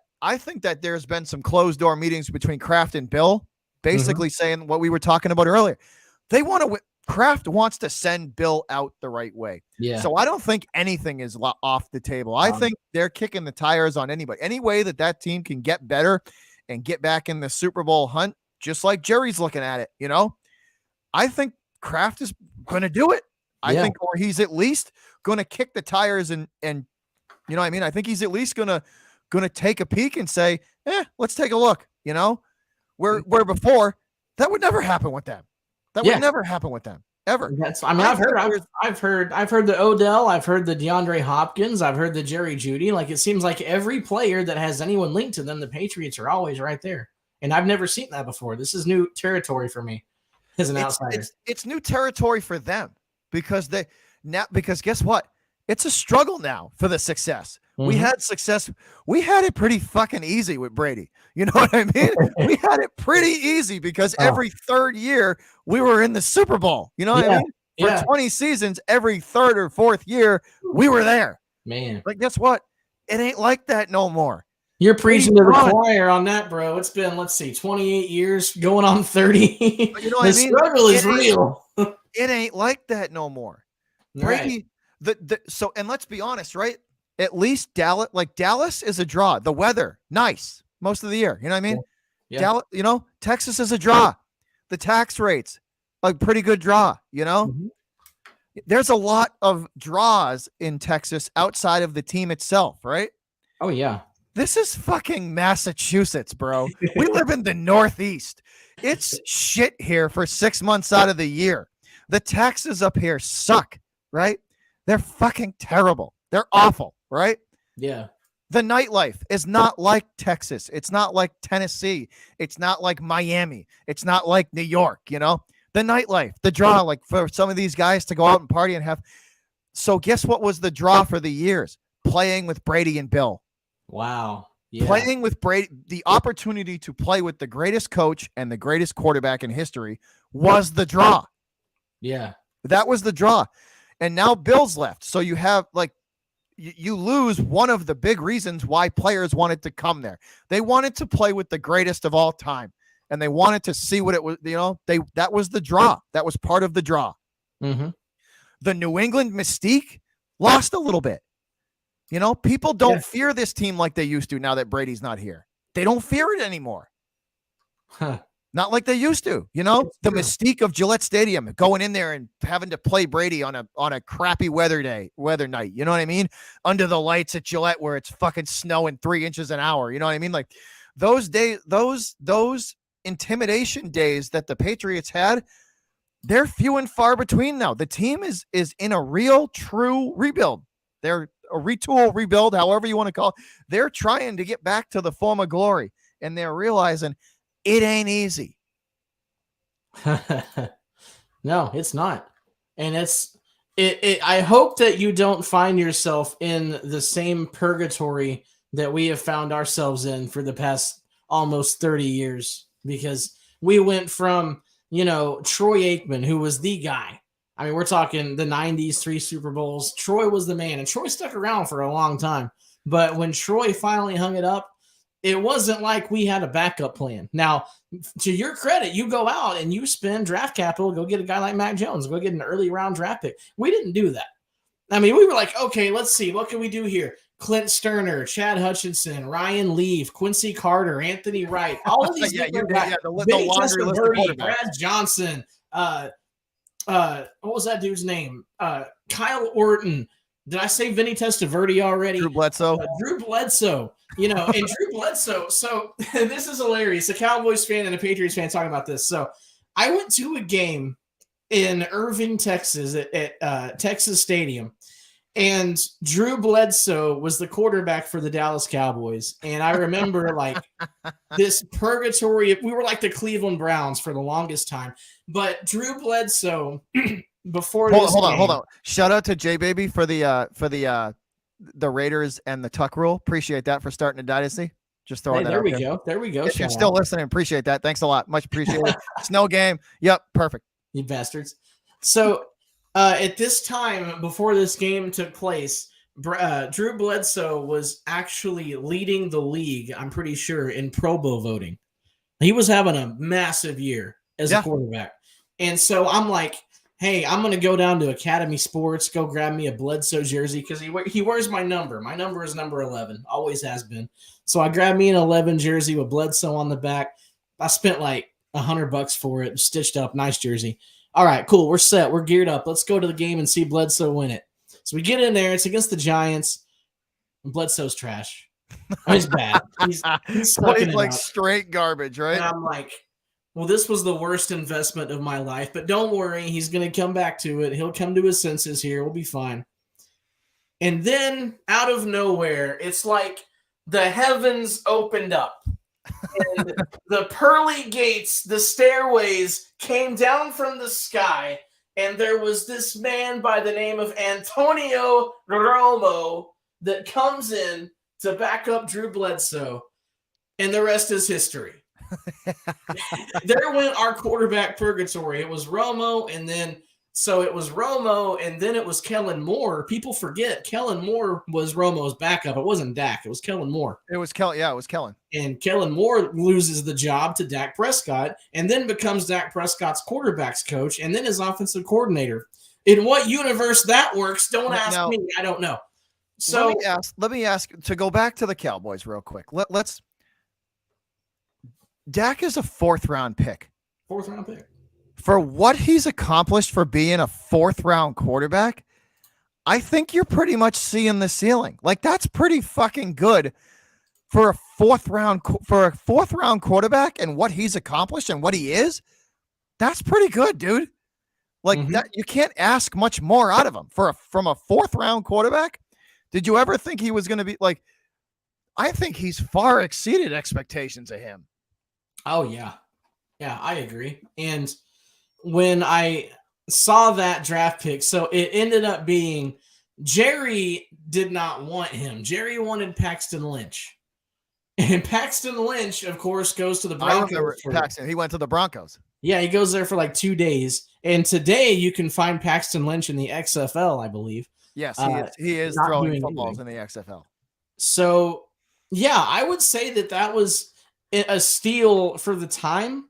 there's been some closed door meetings between Kraft and Bill, basically saying what we were talking about earlier. They want to Kraft wants to send Bill out the right way. Yeah. So I don't think anything is off the table. I think they're kicking the tires on anybody. Any way that team can get better and get back in the Super Bowl hunt, just like Jerry's looking at it, I think Kraft is going to do it. I think, or he's at least going to kick the tires and you know what I mean? I think he's at least going to take a peek and say, let's take a look, where before that would never happen with them. That would never happen with them ever. I've heard the Odell, I've heard the DeAndre Hopkins, I've heard the Jerry Jeudy. Like, it seems like every player that has anyone linked to them, the Patriots are always right there. And I've never seen that before. This is new territory for me as an outsider. It's new territory for them because guess what? It's a struggle now for the success. Mm-hmm. We had success. We had it pretty fucking easy with Brady. You know what I mean? We had it pretty easy because every third year we were in the Super Bowl. You know what I mean? For 20 seasons, every third or fourth year, we were there. Man. Like, guess what? It ain't like that no more. You're preaching to the choir on that, bro. It's been, 28 years, going on 30. You know what I mean? Struggle is real. It ain't like that no more. Brady, so, and let's be honest, right? At least Dallas is a draw. The weather, nice most of the year. You know what I mean? Yeah. Dallas, Texas is a draw. The tax rates, a pretty good draw, Mm-hmm. There's a lot of draws in Texas outside of the team itself, right? Oh, yeah. This is fucking Massachusetts, bro. We live in the Northeast. It's shit here for 6 months out of the year. The taxes up here suck, right? They're fucking terrible. They're awful, right? Yeah. The nightlife is not like Texas. It's not like Tennessee. It's not like Miami. It's not like New York, The nightlife, the draw, like for some of these guys to go out and party and have. So guess what was the draw for the years? Playing with Brady and Bill. Wow. Yeah. Playing with Brady, the opportunity to play with the greatest coach and the greatest quarterback in history was the draw. Yeah. That was the draw. And now Bill's left. So you have you lose one of the big reasons why players wanted to come there. They wanted to play with the greatest of all time. And they wanted to see what it was, that was the draw. That was part of the draw. Mm-hmm. The New England mystique lost a little bit. People don't fear this team like they used to now that Brady's not here. They don't fear it anymore. Huh. Not like they used to, the mystique of Gillette Stadium, going in there and having to play Brady on a crappy weather night. You know what I mean? Under the lights at Gillette where it's fucking snowing 3 inches an hour. You know what I mean? Like those days, those intimidation days that the Patriots had, they're few and far between now. The team is in a real, true rebuild. They're a retool, rebuild, however you want to call it. They're trying to get back to the former glory, and they're realizing it ain't easy. No, it's not. And I hope that you don't find yourself in the same purgatory that we have found ourselves in for the past almost 30 years, because we went from, Troy Aikman, who was the guy. I mean, we're talking the 90s, 3 Super Bowls. Troy was the man, and Troy stuck around for a long time. But when Troy finally hung it up, it wasn't like we had a backup plan. Now, to your credit, you go out and you spend draft capital, go get a guy like Mac Jones, go get an early round draft pick. We didn't do that. I mean, we were like, okay, let's see. What can we do here? Clint Sterner, Chad Hutchinson, Ryan Leaf, Quincy Carter, Anthony Wright, all of these guys. The Brad Johnson, what was that dude's name? Kyle Orton. Did I say Vinny Testaverde already? Drew Bledsoe. Drew Bledsoe, and Drew Bledsoe. So this is hilarious. A Cowboys fan and a Patriots fan talking about this. So I went to a game in Irving, Texas at Texas Stadium, and Drew Bledsoe was the quarterback for the Dallas Cowboys. And I remember this purgatory. We were like the Cleveland Browns for the longest time. But Drew Bledsoe, before hold on. Shout out to J Baby for the Raiders and the Tuck rule. Appreciate that for starting a dynasty. Just throwing that there out we there. go. There we go. If you're still listening, appreciate that. Thanks a lot. Much appreciated. Snow game. Yep, perfect. You bastards. So at this time, before this game took place, Drew Bledsoe was actually leading the league, I'm pretty sure, in Pro Bowl voting. He was having a massive year as a quarterback. And so I'm like, hey, I'm going to go down to Academy Sports, go grab me a Bledsoe jersey, because he wears my number. My number is number 11, always has been. So I grabbed me an 11 jersey with Bledsoe on the back. I spent $100 for it, stitched up, nice jersey. All right, cool. We're set. We're geared up. Let's go to the game and see Bledsoe win it. So we get in there. It's against the Giants. And Bledsoe's trash. He's bad. He's like straight garbage, right? And I'm like, well, this was the worst investment of my life. But don't worry. He's going to come back to it. He'll come to his senses here. We'll be fine. And then out of nowhere, it's like the heavens opened up. And the pearly gates, the stairways came down from the sky, and there was this man by the name of Antonio Romo that comes in to back up Drew Bledsoe, and the rest is history. There went our quarterback purgatory. It was Romo, and then it was Romo, and then it was Kellen Moore. People forget Kellen Moore was Romo's backup. It wasn't Dak. It was Kellen Moore. It was Kellen. Yeah, it was Kellen. And Kellen Moore loses the job to Dak Prescott, and then becomes Dak Prescott's quarterbacks coach, and then his offensive coordinator. In what universe that works? Don't ask me. I don't know. So let me ask to go back to the Cowboys real quick. Let's. Dak is a 4th round pick. 4th round pick. For what he's accomplished for being a 4th round quarterback, I think you're pretty much seeing the ceiling. Like, that's pretty fucking good for a 4th round quarterback, and what he's accomplished and what he is. That's pretty good, dude. Like that, you can't ask much more out of him from a 4th round quarterback. Did you ever think he was going to be like? I think he's far exceeded expectations of him. Oh yeah, I agree. And when I saw that draft pick, so it ended up being Jerry did not want him. Jerry wanted Paxton Lynch, and Paxton Lynch, of course, goes to the Broncos. I remember Paxton. He went to the Broncos. Yeah, he goes there for like 2 days, and today you can find Paxton Lynch in the XFL, I believe. Yes, he is throwing footballs in the XFL. So, yeah, I would say that was a steal for the time.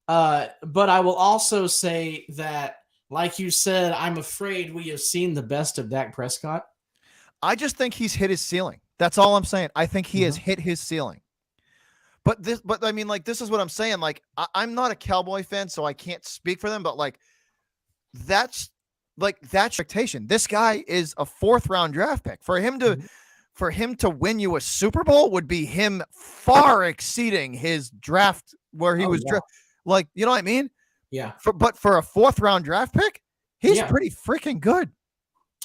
But I will also say that, like you said, I'm afraid we have seen the best of Dak Prescott. I just think he's hit his ceiling. That's all I'm saying. I think he has hit his ceiling. But I mean, like, this is what I'm saying. Like, I'm not a Cowboy fan, so I can't speak for them, but like, that's like that expectation. This guy is a 4th round draft pick. For him to win you a Super Bowl would be him far exceeding his draft where he was like, you know what I mean? Yeah. But for a 4th round draft pick, he's pretty freaking good.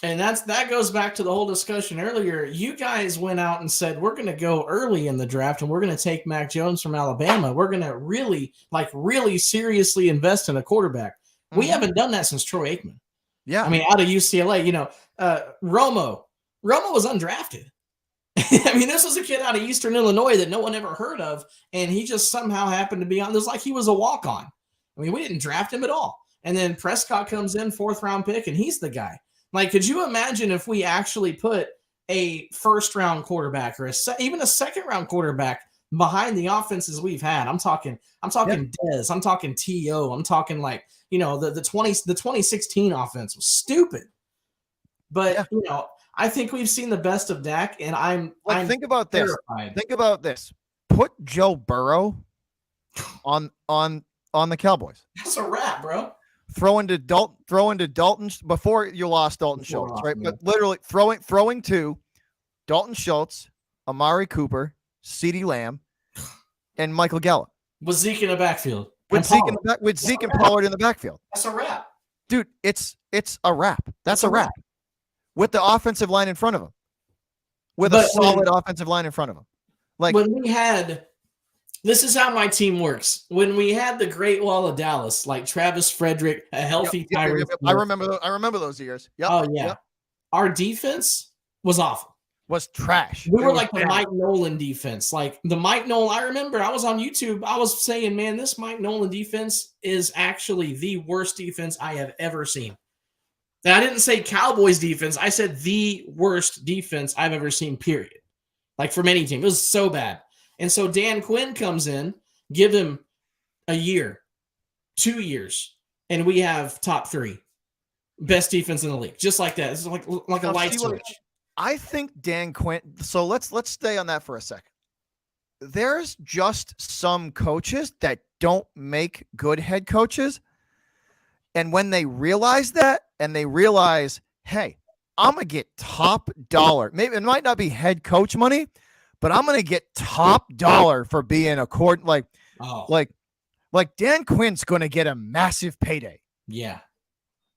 And that goes back to the whole discussion earlier. You guys went out and said, we're going to go early in the draft and we're going to take Mac Jones from Alabama. We're going to really seriously invest in a quarterback. We haven't done that since Troy Aikman. Yeah. I mean, out of UCLA, Romo was undrafted. I mean, this was a kid out of Eastern Illinois that no one ever heard of, and he just somehow happened to be on. It was like he was a walk-on. I mean, we didn't draft him at all. And then Prescott comes in, 4th round pick, and he's the guy. Like, could you imagine if we actually put a 1st round quarterback or even a 2nd round quarterback behind the offenses we've had? I'm talking Dez. I'm talking T.O. I'm talking like, the 2016 offense was stupid. But, I think we've seen the best of Dak, and I'm think about terrified. This. Think about this. Put Joe Burrow on the Cowboys. That's a wrap, bro. Throw into Dalton before you lost Dalton Schultz, right? But literally throwing to Dalton Schultz, Amari Cooper, CeeDee Lamb, and Michael Gallup. With Zeke in the backfield. With Zeke and Pollard in the backfield. That's a wrap. Dude, it's a wrap. That's a wrap. With the offensive line in front of him. With a solid offensive line in front of him. Like, when we had, this is how my team works. When we had the Great Wall of Dallas, like Travis Frederick, a healthy Tyreek. I remember those years. Yep. Oh yeah. Yep. Our defense was awful. Was trash. We were like the Mike Nolan defense. Like the Mike Nolan, I remember I was on YouTube. I was saying, man, this Mike Nolan defense is actually the worst defense I have ever seen. Now, I didn't say Cowboys defense. I said the worst defense I've ever seen, period. Like from any team. It was so bad. And so Dan Quinn comes in, give him a year, 2 years, and we have top 3. Best defense in the league. Just like that. It's like a light switch. I think Dan Quinn. So let's stay on that for a second. There's just some coaches that don't make good head coaches. And when they realize that, and they realize, hey, I'm going to get top dollar. Maybe it might not be head coach money, but I'm going to get top dollar for being a court. Like Dan Quinn's going to get a massive payday. Yeah.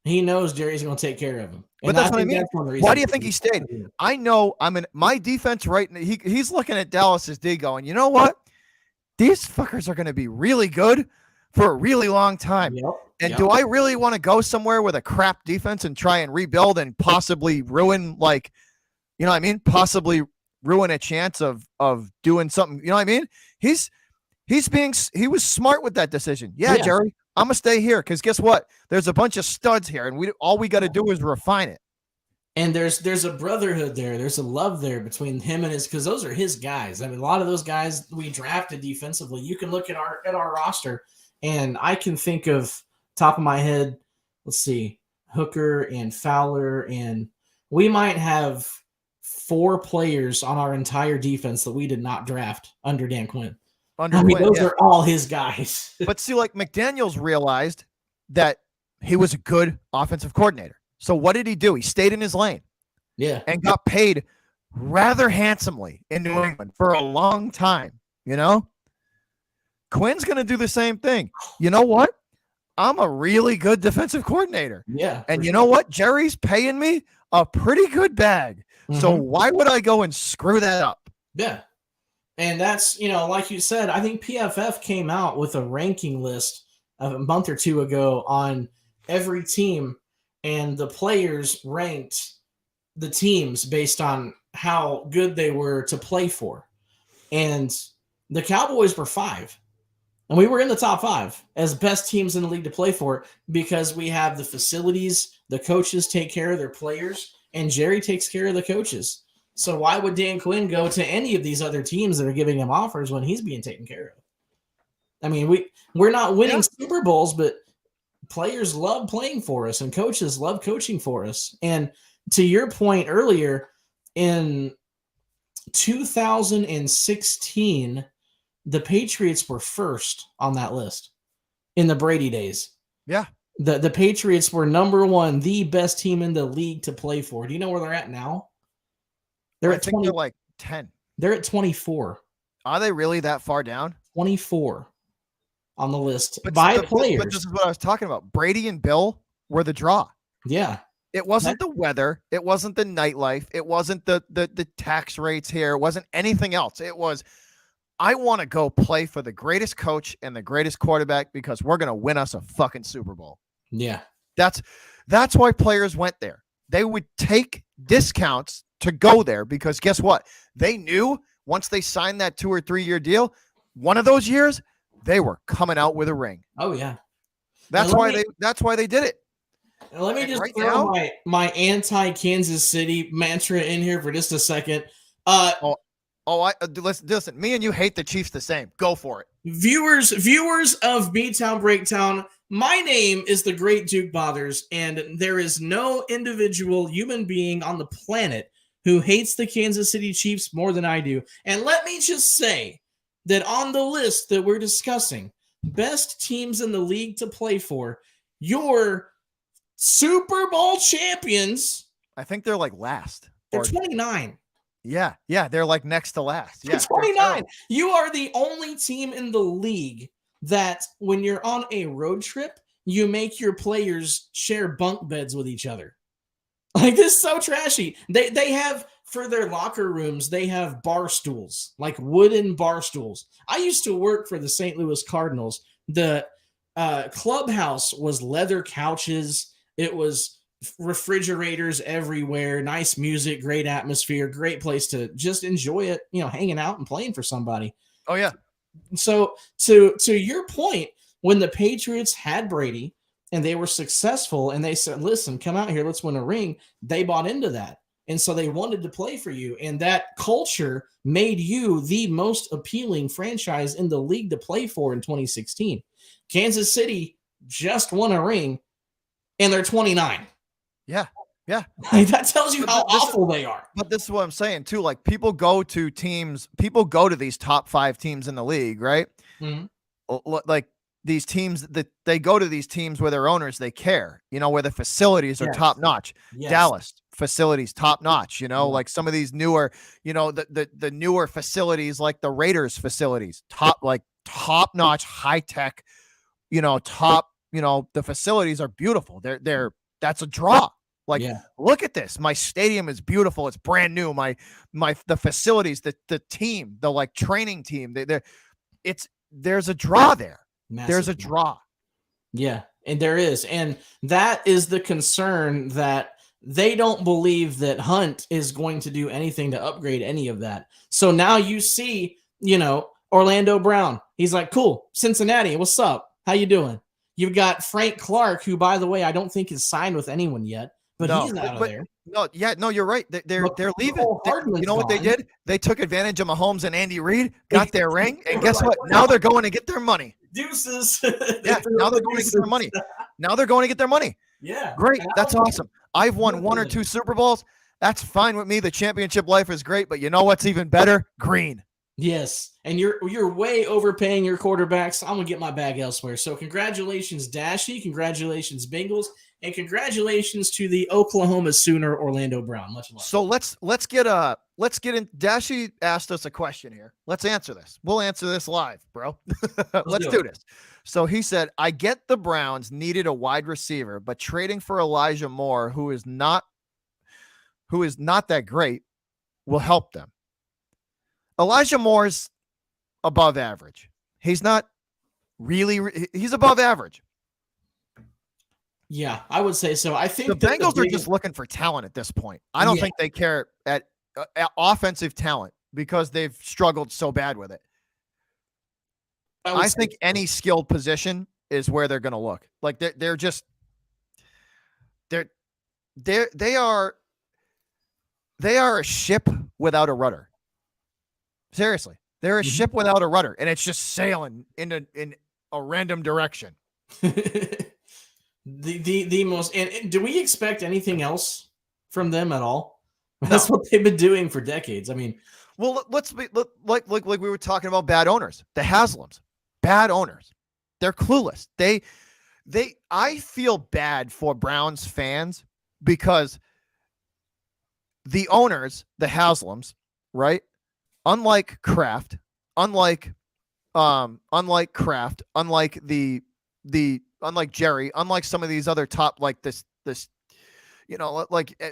He knows Jerry's going to take care of him. But that's what I mean. Why do you think he stayed? I know my defense right now. He's looking at Dallas's D going, you know what? These fuckers are going to be really good for a really long time. And do I really want to go somewhere with a crap defense and try and rebuild and possibly ruin, like, you know what I mean? Possibly ruin a chance of doing something. You know what I mean? He was smart with that decision. Yeah, Jerry, I'm gonna stay here because guess what? There's a bunch of studs here, and all we got to do is refine it. And there's a brotherhood there. There's a love there between him and because those are his guys. I mean, a lot of those guys we drafted defensively. You can look at our roster, and I can think of top of my head. Let's see, Hooker and Fowler, and we might have 4 players on our entire defense that we did not draft under Dan Quinn. Those are all his guys. But see, like McDaniels realized that he was a good offensive coordinator. So what did he do? He stayed in his lane. Yeah. And got paid rather handsomely in New England for a long time, you know? Quinn's going to do the same thing. You know what? I'm a really good defensive coordinator. Yeah. And you know what? Jerry's paying me a pretty good bag. Mm-hmm. So why would I go and screw that up? Yeah. And that's, like you said, I think PFF came out with a ranking list a month or two ago on every team, and the players ranked the teams based on how good they were to play for. And the Cowboys were 5. And we were in the top 5 as best teams in the league to play for because we have the facilities, the coaches take care of their players, and Jerry takes care of the coaches. So why would Dan Quinn go to any of these other teams that are giving him offers when he's being taken care of? I mean, we're not winning Super Bowls, but players love playing for us and coaches love coaching for us. And to your point earlier, in 2016, the Patriots were first on that list in the Brady days. Yeah. The Patriots were number 1, the best team in the league to play for. Do you know where they're at now? They're at 20. They're like 10. They're at 24. Are they really that far down? 24 on the list by players. But this is what I was talking about. Brady and Bill were the draw. Yeah. It wasn't the weather. It wasn't the nightlife. It wasn't the tax rates here. It wasn't anything else. It was, I want to go play for the greatest coach and the greatest quarterback because we're going to win us a fucking Super Bowl. Yeah. That's why players went there. They would take discounts to go there because guess what? They knew once they signed that 2 or 3 year deal, one of those years, they were coming out with a ring. Oh yeah. That's why they did it. Let me just throw my anti-Kansas City mantra in here for just a second. Listen, me and you hate the Chiefs the same. Go for it. Viewers of B-Town Breakdown, my name is the Great Duke Bothers, and there is no individual human being on the planet who hates the Kansas City Chiefs more than I do. And let me just say that on the list that we're discussing, best teams in the league to play for, your Super Bowl champions. I think they're like last. They're 29. Yeah, they're like next to last. Yeah, 29. You are the only team in the league that when you're on a road trip, you make your players share bunk beds with each other. Like, this is so trashy. They have, for their locker rooms, they have bar stools, like wooden bar stools. I used to work for the St. Louis Cardinals. The clubhouse was leather couches. It was refrigerators everywhere, nice music, great atmosphere, great place to just enjoy it, hanging out and playing for somebody. Oh yeah. So to your point, when the Patriots had Brady and they were successful and they said, listen, come out here, let's win a ring, they bought into that. And so they wanted to play for you. And that culture made you the most appealing franchise in the league to play for in 2016. Kansas City just won a ring and they're 29. Yeah. Yeah. That tells you how awful they are. But this is what I'm saying too. Like, people go to these top 5 teams in the league, right? Mm-hmm. Like these teams that they go to these teams where their owners, they care, where the facilities are top notch. Yes. Dallas facilities, top notch, like some of these newer, the newer facilities, like the Raiders facilities, top notch, high tech, top, the facilities are beautiful. That's a draw. Like, look at this. My stadium is beautiful. It's brand new. The facilities, the team, the training team, there's a draw there. There's a draw. Yeah, and there is. And that is the concern, that they don't believe that Hunt is going to do anything to upgrade any of that. So now you see, Orlando Brown. He's like, cool, Cincinnati, what's up? How you doing? You've got Frank Clark, who, by the way, I don't think is signed with anyone yet, but he's out of there. No, you're right. They're leaving. You know what they did? They took advantage of Mahomes and Andy Reid, got their ring, and guess what? Now they're going to get their money. Deuces. Yeah, now they're going to get their money. Now they're going to get their money. Yeah. Great. That's awesome. I've won 1 or 2 Super Bowls. That's fine with me. The championship life is great, but you know what's even better? Green. Yes, and you're way overpaying your quarterbacks. I'm gonna get my bag elsewhere. So congratulations, Dashy. Congratulations, Bengals, and congratulations to the Oklahoma Sooner Orlando Brown. Much love. So let's get in. Dashy asked us a question here. Let's answer this. We'll answer this live, bro. Let's do this. So he said, I get the Browns needed a wide receiver, but trading for Elijah Moore, who is not that great, will help them. Elijah Moore's above average. He's not really, he's above average. Yeah, I would say so. I think the Bengals are just looking for talent at this point. I don't think they care at offensive talent because they've struggled so bad with it. I think any skilled position is where they're going to look. Like they are a ship without a rudder. Seriously, they're a ship without a rudder, and it's just sailing in a random direction. the most. And do we expect anything else from them at all? That's what they've been doing for decades. I mean, well, let's be like we were talking about bad owners, the Haslams, bad owners. They're clueless. I feel bad for Browns fans because the owners, the Haslams, right? Unlike Kraft, unlike Jerry, unlike some of these other top, like this,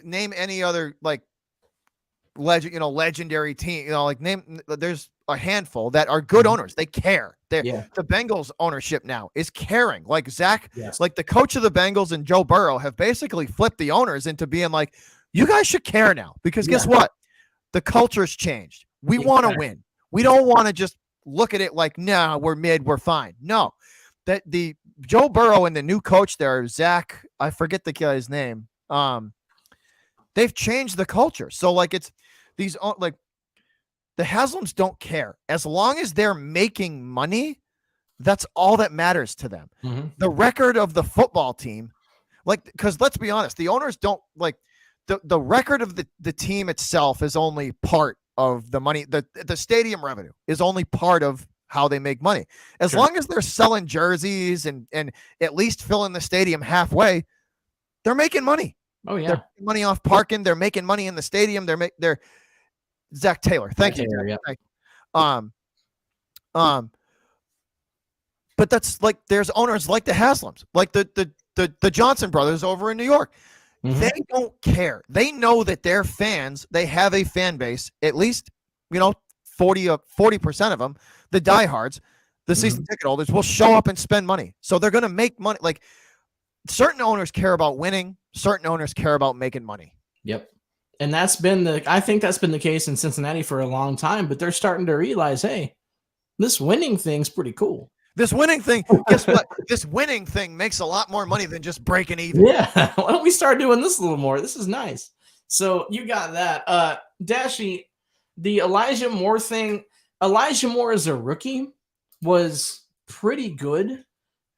name any other legendary team, there's a handful that are good owners. They care. The Bengals ownership now is caring. Like Zach, like the coach of the Bengals and Joe Burrow have basically flipped the owners into being like, you guys should care now because guess what? The culture's changed. We want to win. We don't want to just look at it like, nah, we're mid, we're fine. No, that the Joe Burrow and the new coach there, Zach, I forget the guy's name. They've changed the culture. So it's these the Haslams don't care as long as they're making money. That's all that matters to them. Mm-hmm. The record of the football team, because let's be honest, the owners don't the record of the team itself is only part of the money. The stadium revenue is only part of how they make money. As long as they're selling jerseys and at least filling the stadium halfway, they're making money. Oh yeah. They're making money off parking. They're making money in the stadium. They're Zach Taylor. Thank you. Taylor, yeah. But that's there's owners like the Haslams, like the Johnson brothers over in New York. Mm-hmm. They don't care. They know that their fans, they have a fan base, at least, 40% of them, the diehards, the season ticket holders will show up and spend money. So they're going to make money. Certain owners care about winning. Certain owners care about making money. Yep. And I think that's been the case in Cincinnati for a long time, but they're starting to realize, hey, this winning thing's pretty cool. This winning thing, guess what? This winning thing makes a lot more money than just breaking even. Yeah. Why don't we start doing this a little more? This is nice. So you got that. Dashy, the Elijah Moore thing. Elijah Moore as a rookie was pretty good.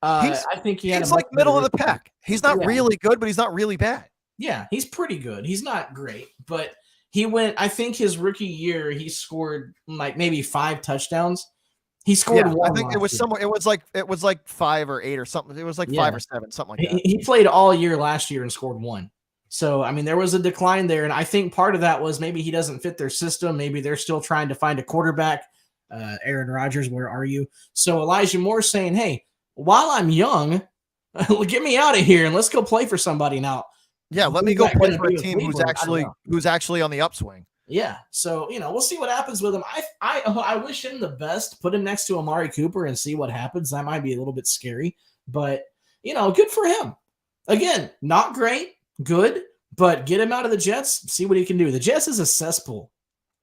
I think he's middle of the pack. He's not really good, but he's not really bad. Yeah, he's pretty good. He's not great, but he went, I think his rookie year, he scored maybe 5 touchdowns. He scored one. I think it was somewhere. It was like 5 or 8 or something. It was 5 or 7, something like that. He played all year last year and scored 1. So, I mean, there was a decline there. And I think part of that was maybe he doesn't fit their system. Maybe they're still trying to find a quarterback. Aaron Rodgers, where are you? So Elijah Moore saying, hey, while I'm young, get me out of here and let's go play for somebody now. Yeah, let me go play for a team who's actually on the upswing. Yeah. So, we'll see what happens with him. I wish him the best. Put him next to Amari Cooper and see what happens. That might be a little bit scary, but good for him. Again, not great, good, but get him out of the Jets, see what he can do. The Jets is a cesspool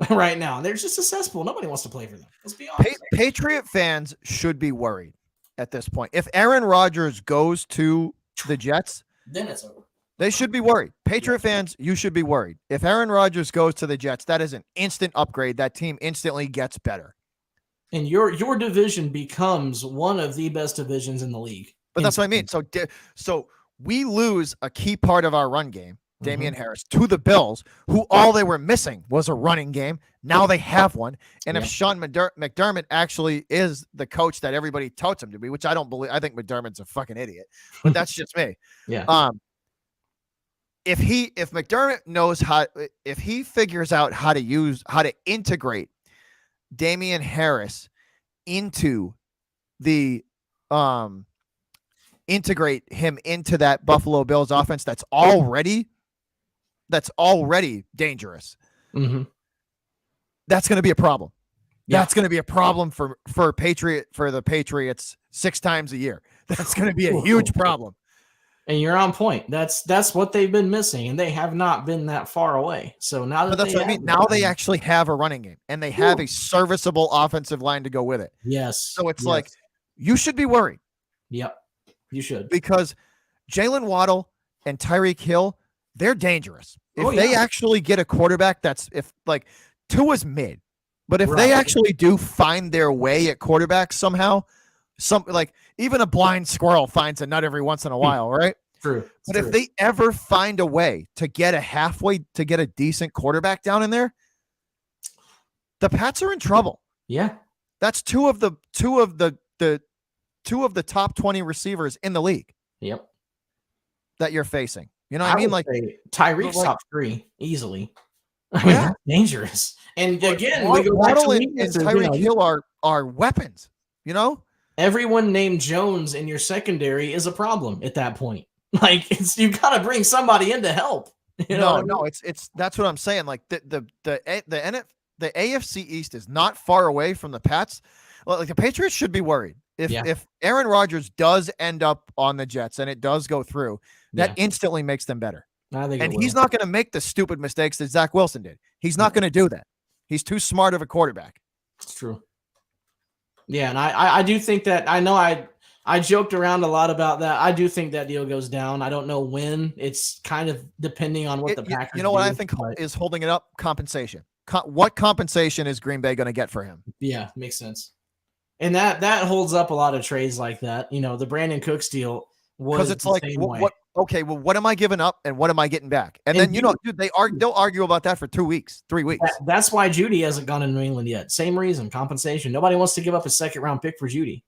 right now. They're just a cesspool. Nobody wants to play for them. Let's be honest. Patriot fans should be worried at this point. If Aaron Rodgers goes to the Jets, then it's over. They should be worried. Patriot fans, you should be worried. If Aaron Rodgers goes to the Jets, that is an instant upgrade. That team instantly gets better. And your division becomes one of the best divisions in the league. But that's what I mean. So we lose a key part of our run game, Damian Harris, to the Bills, who all they were missing was a running game. Now they have one. And if Sean McDermott actually is the coach that everybody touts him to be, which I don't believe, I think McDermott's a fucking idiot, but that's just me. Yeah. If McDermott knows if he figures out how to integrate Damian Harris into integrate him into that Buffalo Bills offense that's already dangerous. Mm-hmm. That's going to be a problem. Yeah. That's going to be a problem for the Patriots 6 times a year. That's going to be a huge problem. And you're on point. That's what they've been missing, and they have not been that far away. So now that that's what I mean. Now they actually have a running game, and they have a serviceable offensive line to go with it. Yes. So it's like you should be worried. Yep, you should, because Jalen Waddle and Tyreek Hill, they're dangerous. If they actually get a quarterback Tua's mid, but if they actually do find their way at quarterback somehow, even a blind squirrel finds a nut every once in a while, right? True. But if they ever find a way to get a decent quarterback down in there, the Pats are in trouble. Yeah. That's two of the top 20 receivers in the league. Yep. That you're facing. You know what I mean? Like Tyreek's top 3 easily. I mean, that's dangerous. And again, Waddle and Tyreek Hill are weapons, Everyone named Jones in your secondary is a problem at that point. Like you got to bring somebody in to help. It's that's what I'm saying. Like the AFC East is not far away from the Pats. Like the Patriots should be worried if Aaron Rodgers does end up on the Jets and it does go through, that instantly makes them better. And he's not going to make the stupid mistakes that Zach Wilson did. He's not going to do that. He's too smart of a quarterback. It's true. Yeah, and I do think that I joked around a lot about that. I do think that deal goes down. I don't know when. It's kind of depending on what the Packers do. What I think is holding it up? Compensation. What compensation is Green Bay going to get for him? Yeah, makes sense. And that holds up a lot of trades like that. The Brandon Cooks deal was because it's like what am I giving up and what am I getting back? And then they'll argue about that for 2 weeks, 3 weeks. That's why Judy hasn't gone to New England yet. Same reason, compensation. Nobody wants to give up a 2nd-round pick for Judy.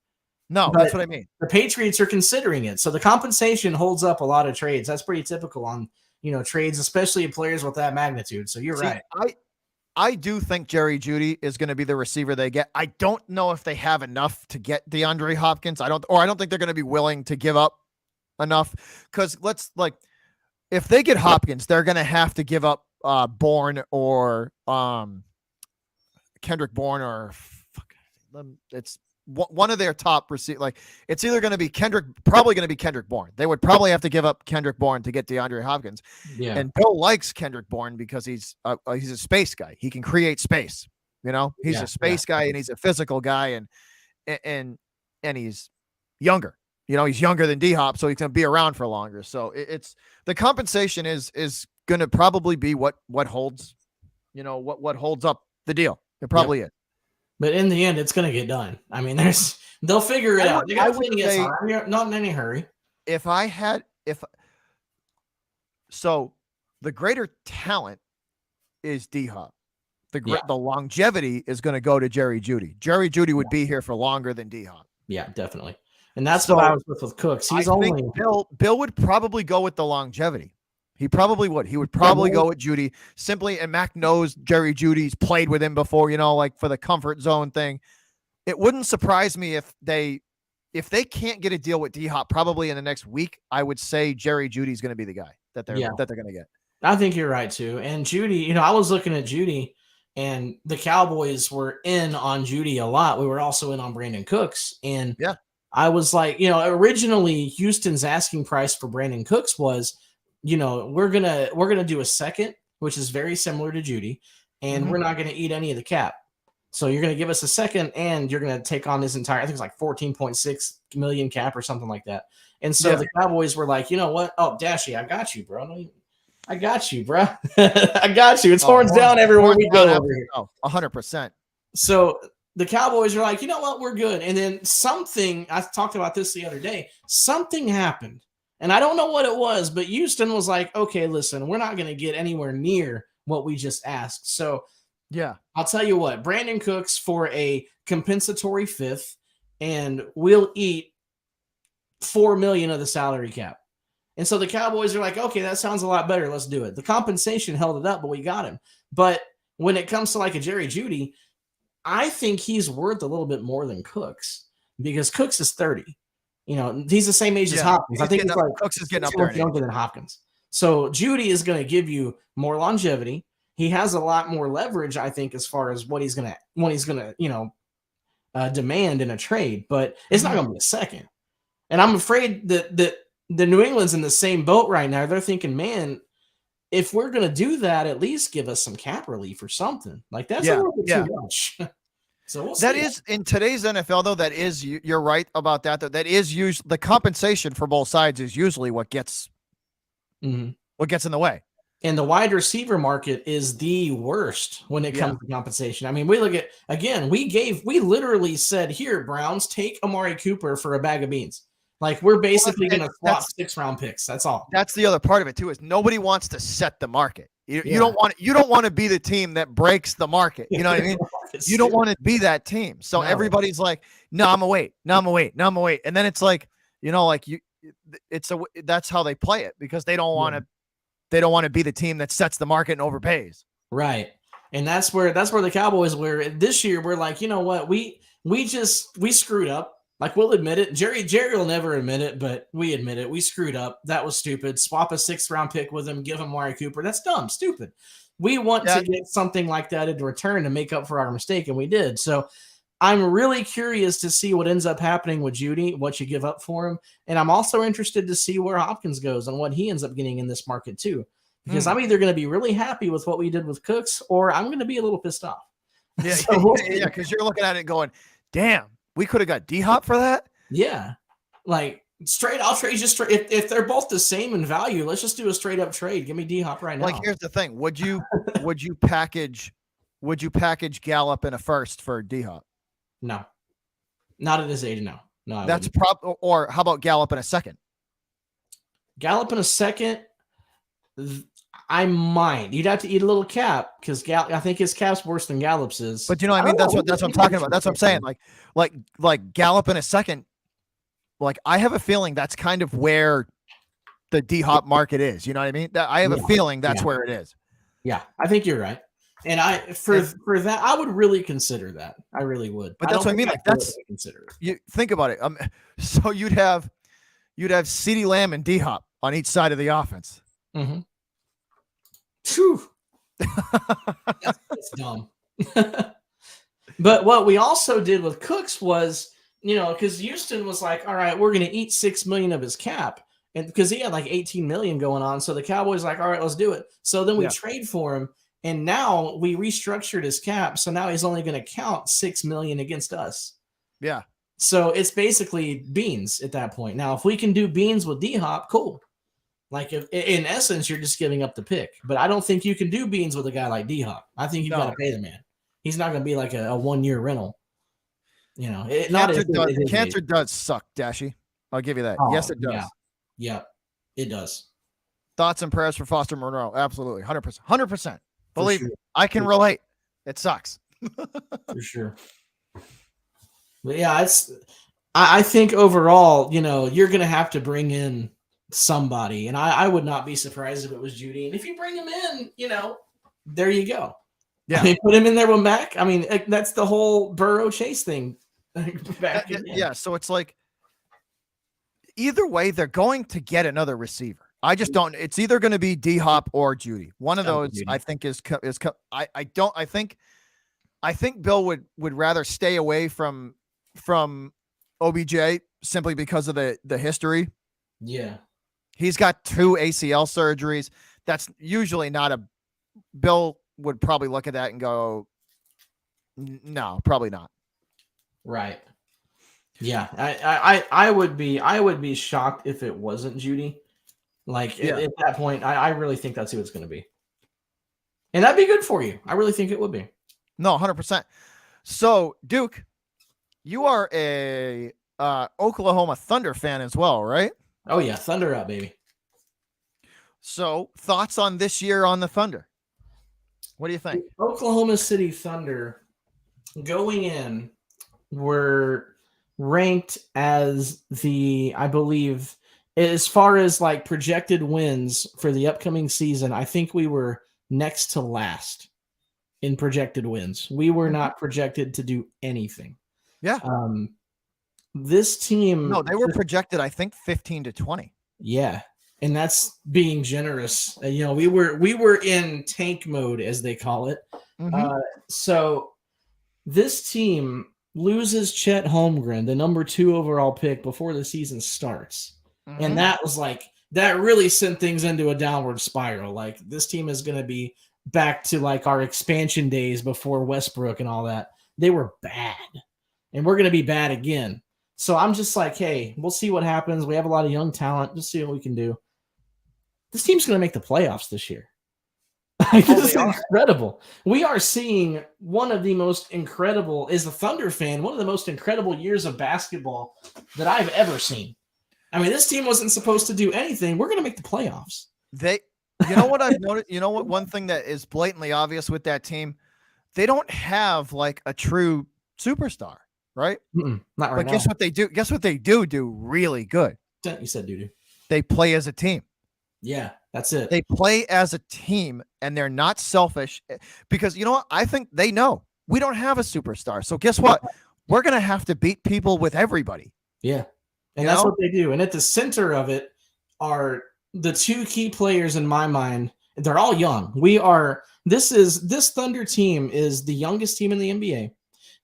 No, that's what I mean. The Patriots are considering it. So the compensation holds up a lot of trades. That's pretty typical on, trades, especially players with that magnitude. So you're right. I do think Jerry Jeudy is going to be the receiver they get. I don't know if they have enough to get DeAndre Hopkins. I don't think they're going to be willing to give up enough, because if they get Hopkins, they're going to have to give up Bourne or Kendrick Bourne or it's one of their top receivers. It's either going to be probably going to be Kendrick Bourne. They would probably have to give up Kendrick Bourne to get DeAndre Hopkins. Yeah. And Bill likes Kendrick Bourne because he's a space guy. He can create space. He's a space guy and he's a physical guy and he's younger. He's younger than D-Hop, so he's going to be around for longer. So it's the compensation is going to probably be what holds, what holds up the deal. It probably is. But in the end, it's going to get done. I mean, they'll figure it out. I would say, not in any hurry. So the greater talent is D-Hop. The longevity is going to go to Jerry Jeudy. Jerry Jeudy would be here for longer than D-Hop. Yeah, definitely. And that's what I was with Cooks. Bill would probably go with the longevity. He probably would. He would probably go with Jeudy simply. And Mac knows Jerry Judy's played with him before, for the comfort zone thing. It wouldn't surprise me if they can't get a deal with D-Hop probably in the next week. I would say Jerry Judy's going to be the guy that they're going to get. I think you're right too. And Judy, I was looking at Judy, and the Cowboys were in on Judy a lot. We were also in on Brandon Cooks, and Yeah. I was like, originally Houston's asking price for Brandon Cooks was, we're gonna do a second, which is very similar to Judy, and we're not gonna eat any of the cap. So you're gonna give us a second, and you're gonna take on this entire, I think it's like 14.6 million cap or something like that. And so the Cowboys were like, you know what? Oh, Dashy, I got you, bro. I got you, bro. I got you. It's horns down everywhere we go over here. 100%. So the Cowboys are like, you know what? We're good. And then something, I talked about this the other day, something happened. And I don't know what it was, but Houston was like, okay, listen, we're not going to get anywhere near what we just asked. So yeah, I'll tell you what, Brandon Cooks for a compensatory fifth, and we'll eat $4 million of the salary cap. And so the Cowboys are like, okay, that sounds a lot better. Let's do it. The compensation held it up, but we got him. But when it comes to like a Jerry Jeudy, I think he's worth a little bit more than Cooks, because Cooks is 30. He's the same age as Hopkins. I think he's like Cooks is getting up there younger than Hopkins. So Jeudy is going to give you more longevity. He has a lot more leverage, I think, as far as what he's gonna demand in a trade. But it's not going to be a second. And I'm afraid that the New England's in the same boat right now. They're thinking, man, if we're going to do that, at least give us some cap relief or something. Like, that's a little bit too much. So we'll that is, in today's NFL, though, that is, you're right about that. That is usually the compensation for both sides is usually what gets in the way. And the wide receiver market is the worst when it comes to compensation. I mean, we look at, again, we literally said, here, Browns, take Amari Cooper for a bag of beans. Like, we're basically going to swap 6-round picks. That's all. That's the other part of it too, is nobody wants to set the market. You don't want to be the team that breaks the market. You know what I mean? You don't want to be that team. So everybody's like, no, I'm gonna wait. No, I'm gonna wait. No, I'm gonna wait. And then it's like, that's how they play it, because they don't want to be the team that sets the market and overpays. Right. And that's where the Cowboys were this year. We're like, you know what? We screwed up. Like, we'll admit it. Jerry will never admit it, but we admit it. We screwed up. That was stupid. Swap a 6th-round pick with him. Give him Amari Cooper. That's dumb. Stupid. We want to get something like that in return to make up for our mistake, and we did. So I'm really curious to see what ends up happening with Jeudy, what you give up for him. And I'm also interested to see where Hopkins goes and what he ends up getting in this market too. Because I'm either going to be really happy with what we did with Cooks, or I'm going to be a little pissed off. Yeah, because you're looking at it going, damn, we could have got D-Hop for that? Yeah. Like, I'll trade just straight. If they're both the same in value, let's just do a straight up trade. Give me D-Hop right now. Like, here's the thing. Would you package Gallup in a first for D-Hop? No. Not at his age, no. No. That's or how about Gallup in a second? Gallup in a second, I might. You'd have to eat a little cap, because I think his cap's worse than Gallup's is. But I mean, that's what I'm talking about. That's what I'm saying. Like Gallup in a second. Like, I have a feeling that's kind of where the D-Hop market is. You know what I mean? I have a feeling that's where it is. Yeah, I think you're right. And for that, I would really consider that. I really would. But that's what I mean. Like, that's consider it. You think about it. So you'd have CeeDee Lamb and D-Hop on each side of the offense. Mm-hmm. Phew. That's dumb. But what we also did with Cooks was, because Houston was like, all right, we're going to eat $6 million of his cap. And because he had like 18 million going on. So the Cowboys like, all right, let's do it. So then we trade for him. And now we restructured his cap. So now he's only going to count 6 million against us. Yeah. So it's basically beans at that point. Now, if we can do beans with D-Hop, cool. Like, if, in essence, you're just giving up the pick. But I don't think you can do beans with a guy like D-Hop. I think you've got to pay the man. He's not going to be like a 1-year rental. Cancer does suck, Dashy. I'll give you that. Oh, yes, it does. Yeah, it does. Thoughts and prayers for Foster Monroe. Absolutely. 100%. 100%. Believe me, I can relate. It sucks. For sure. But yeah, I think overall, you're going to have to bring in somebody. And I would not be surprised if it was Jeudy. And if you bring him in, there you go. Yeah. I mean, put him in there with Mac. I mean, that's the whole Burrow Chase thing. So it's like, either way, they're going to get another receiver. I just don't. It's either going to be D Hop or Judy. One of those, Judy. I think, is. I don't. I think Bill would rather stay away from OBJ simply because of the history. Yeah, he's got 2 ACL surgeries. That's usually not a. Bill would probably look at that and go, no, probably not. Right. Yeah, I would be shocked if it wasn't Judy. Like at that point, I really think that's who it's going to be, and that'd be good for you. I really think it would be. No, 100%. So Duke, you are a Oklahoma Thunder fan as well, right? Oh yeah, Thunder up, baby. So thoughts on this year on the Thunder? What do you think? The Oklahoma City Thunder going in were ranked as I believe, as far as like projected wins for the upcoming season, I think we were next to last in projected wins. We were not projected to do anything. Yeah. This team. No, they were projected, I think, 15 to 20. Yeah. And that's being generous. We were in tank mode, as they call it. Mm-hmm. So this team loses Chet Holmgren, the number 2 overall pick, before the season starts. Mm-hmm. And that was that really sent things into a downward spiral. Like, this team is going to be back to like our expansion days before Westbrook and all that. They were bad, and we're going to be bad again. So I'm just like, hey, we'll see what happens. We have a lot of young talent. Just see what we can do. This team's going to make the playoffs this year. This is incredible. We are seeing one of the most incredible, as a Thunder fan, one of the most incredible years of basketball that I've ever seen. I mean, this team wasn't supposed to do anything. We're going to make the playoffs. You know what I've noticed? You know what? One thing that is blatantly obvious with that team, they don't have like a true superstar, right? Not right but now. Guess what they do? Guess what they do really good? You said doo-doo. They play as a team. Yeah, that's it. They play as a team, and they're not selfish because you know what? I think they know we don't have a superstar. So guess what? We're going to have to beat people with everybody. Yeah. And that's what they do. And at the center of it are the 2 key players in my mind. They're all young. This Thunder team is the youngest team in the NBA.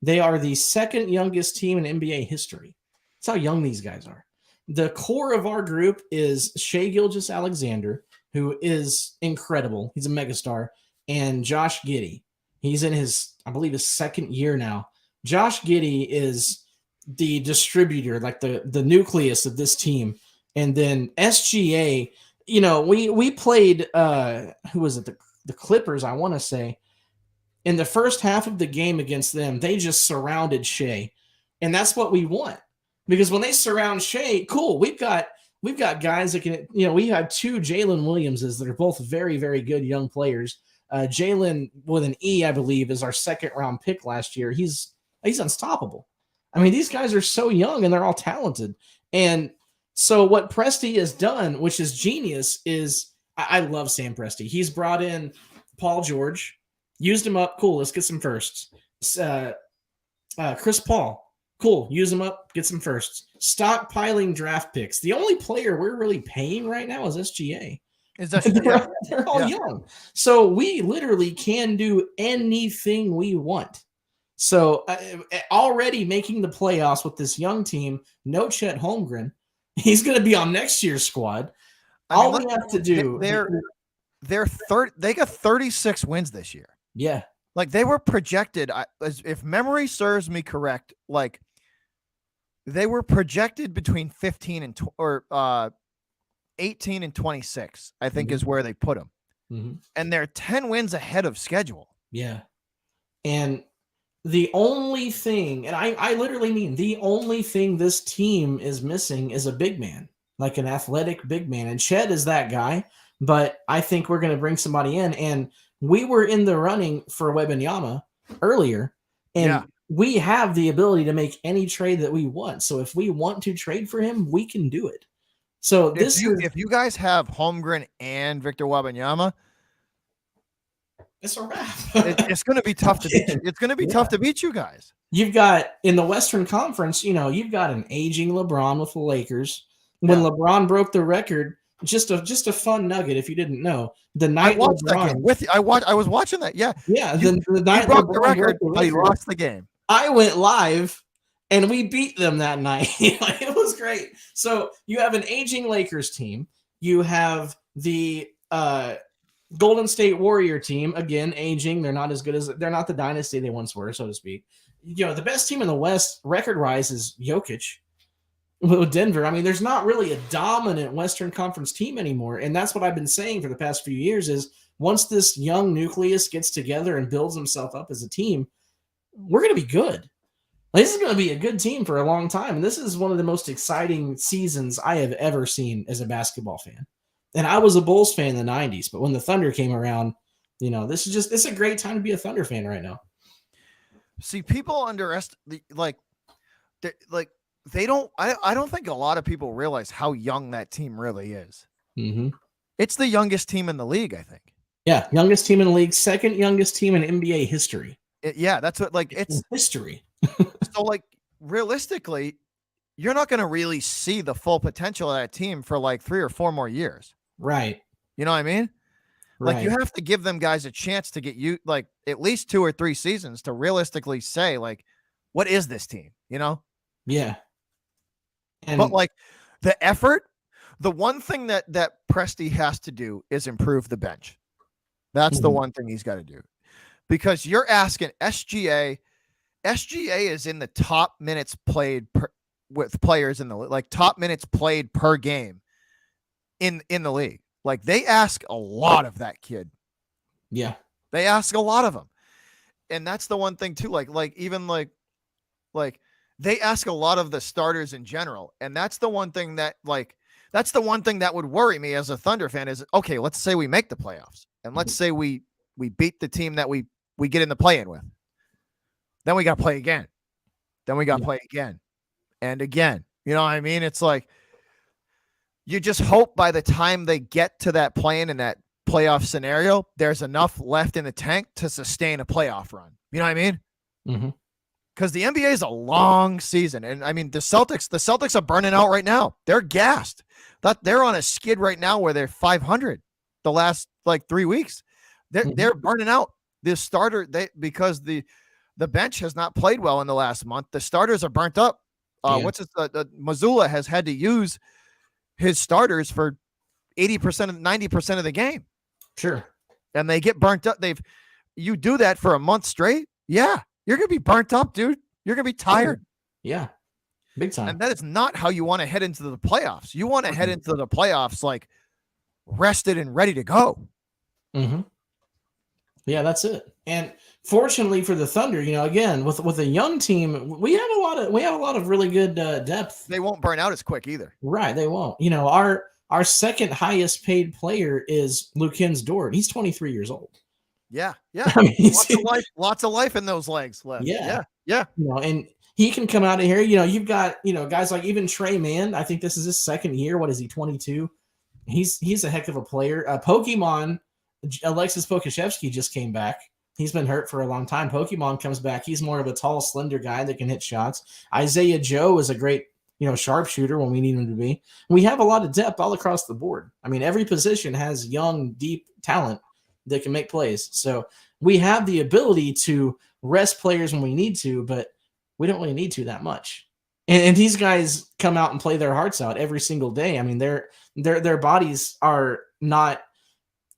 They are the 2nd youngest team in NBA history. That's how young these guys are. The core of our group is Shai Gilgeous-Alexander, who is incredible. He's a megastar. And Josh Giddey. He's in I believe his 2nd year now. Josh Giddey is the distributor, like the nucleus of this team. And then SGA, we played, who was it? The Clippers, I want to say. In the first half of the game against them, they just surrounded Shai. And that's what we want. Because when they surround Shai, cool, we've got guys that can, we have 2 Jalen Williamses that are both very, very good young players. Jalen with an E, I believe, is our 2nd round pick last year. He's unstoppable. I mean, these guys are so young and they're all talented. And so what Presti has done, which is genius, is I love Sam Presti. He's brought in Paul George, used him up. Cool, let's get some firsts. Chris Paul. Cool, use them up, get some firsts. Stockpiling draft picks. The only player we're really paying right now is SGA. They're all young. So we literally can do anything we want. So already making the playoffs with this young team, no Chet Holmgren. He's going to be on next year's squad. All we have to do. They got 36 wins this year. Yeah. Like they were projected, if memory serves me correct, like they were projected between 15 and 18 and 26, I think is where they put them. Mm-hmm. And they're 10 wins ahead of schedule. Yeah. And the only thing, and I literally mean the only thing this team is missing is a big man, like an athletic big man. And Chet is that guy, but I think we're going to bring somebody in. And we were in the running for Wembanyama earlier, and we have the ability to make any trade that we want. So if we want to trade for him, we can do it. So if you guys have Holmgren and Victor Wembanyama, it's a wrap. It's going to be tough to beat. It's going to be tough to beat you guys. You've got in the Western Conference, you've got an aging LeBron with the Lakers. When LeBron broke the record, just a fun nugget if you didn't know. The night I watched LeBron, that game with you. I was watching that. Yeah. Yeah, The night broke LeBron the record, but he record, lost the game. I went live and we beat them that night. It was great. So you have an aging Lakers team. You have the Golden State Warrior team, again, aging. They're not the dynasty they once were, so to speak. The best team in the West record-wise is Jokic with Denver. I mean, there's not really a dominant Western Conference team anymore. And that's what I've been saying for the past few years is once this young nucleus gets together and builds himself up as a team, we're going to be good. This is going to be a good team for a long time. And this is one of the most exciting seasons I have ever seen as a basketball fan. And I was a Bulls fan in the 90s, but when the Thunder came around, it's a great time to be a Thunder fan right now. See, people underestimate, they don't, I don't think a lot of people realize how young that team really is. Mm-hmm. It's the youngest team in the league, I think. Yeah, youngest team in the league, second youngest team in NBA history. That's what, it's history. So, realistically, you're not going to really see the full potential of that team for 3 or 4 more years. Right. You know what I mean? Right. You have to give them guys a chance to get at least 2 or 3 seasons to realistically say, what is this team? Yeah. But the effort, the one thing that Presti has to do is improve the bench. That's the one thing he's got to do, because you're asking SGA is in the top minutes played with players in the top minutes played per game in the league. They ask a lot of that kid. Yeah. They ask a lot of them. And that's the one thing too. They ask a lot of the starters in general. And that's the one thing that that would worry me as a Thunder fan is, okay, let's say we make the playoffs and let's say we beat the team that we get in the play-in with. Then we got to play again. Then we got to play again and again. You know what I mean? It's you just hope by the time they get to that play-in and that playoff scenario, there's enough left in the tank to sustain a playoff run. You know what I mean? Mm-hmm. Because the NBA is a long season. And I mean, the Celtics are burning out right now. They're gassed. They're on a skid right now where they're 500 the last 3 weeks. They're burning out. This starter, because the bench has not played well in the last month. The starters are burnt up. Mazzulla has had to use his starters for 90% of the game. Sure. And they get burnt up. You do that for a month straight. Yeah. You're going to be burnt up, dude. You're going to be tired. Yeah. Big time. And that is not how you want to head into the playoffs. You want to head into the playoffs rested and ready to go. Mm-hmm. Yeah, that's it. And fortunately for the Thunder, again, with a young team, we have a lot of really good depth. They won't burn out as quick either. Right, they won't. Our second highest paid player is Luguentz Dort. He's 23 years old. Yeah. Lots of life in those legs left. Yeah. And he can come out of here. You've got, guys like even Trey Mann. I think this is his second year. What is he, 22? He's a heck of a player. Pokemon, Alexis Pokusevski just came back. He's been hurt for a long time. Pokemon comes back. He's more of a tall, slender guy that can hit shots. Isaiah Joe is a great, sharpshooter when we need him to be. We have a lot of depth all across the board. I mean, every position has young, deep talent that can make plays. So we have the ability to rest players when we need to, but we don't really need to that much. And these guys come out and play their hearts out every single day. I mean, their bodies are not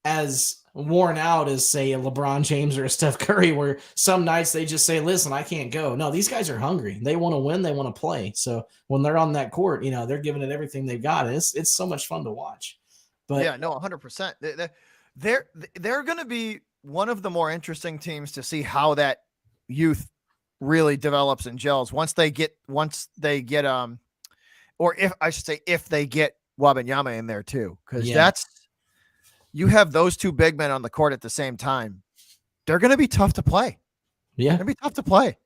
as worn out as, say, a LeBron James or a Steph Curry, where some nights they just say, listen, I can't go. No, these guys are hungry. They want to win. They want to play. So when they're on that court, they're giving it everything they've got. And it's so much fun to watch. But yeah, no, 100%. They're going to be one of the more interesting teams to see how that youth really develops and gels once they get or if they get Wembanyama in there too, because you have those two big men on the court at the same time. They're going to be tough to play. Yeah, they're going to be tough to play.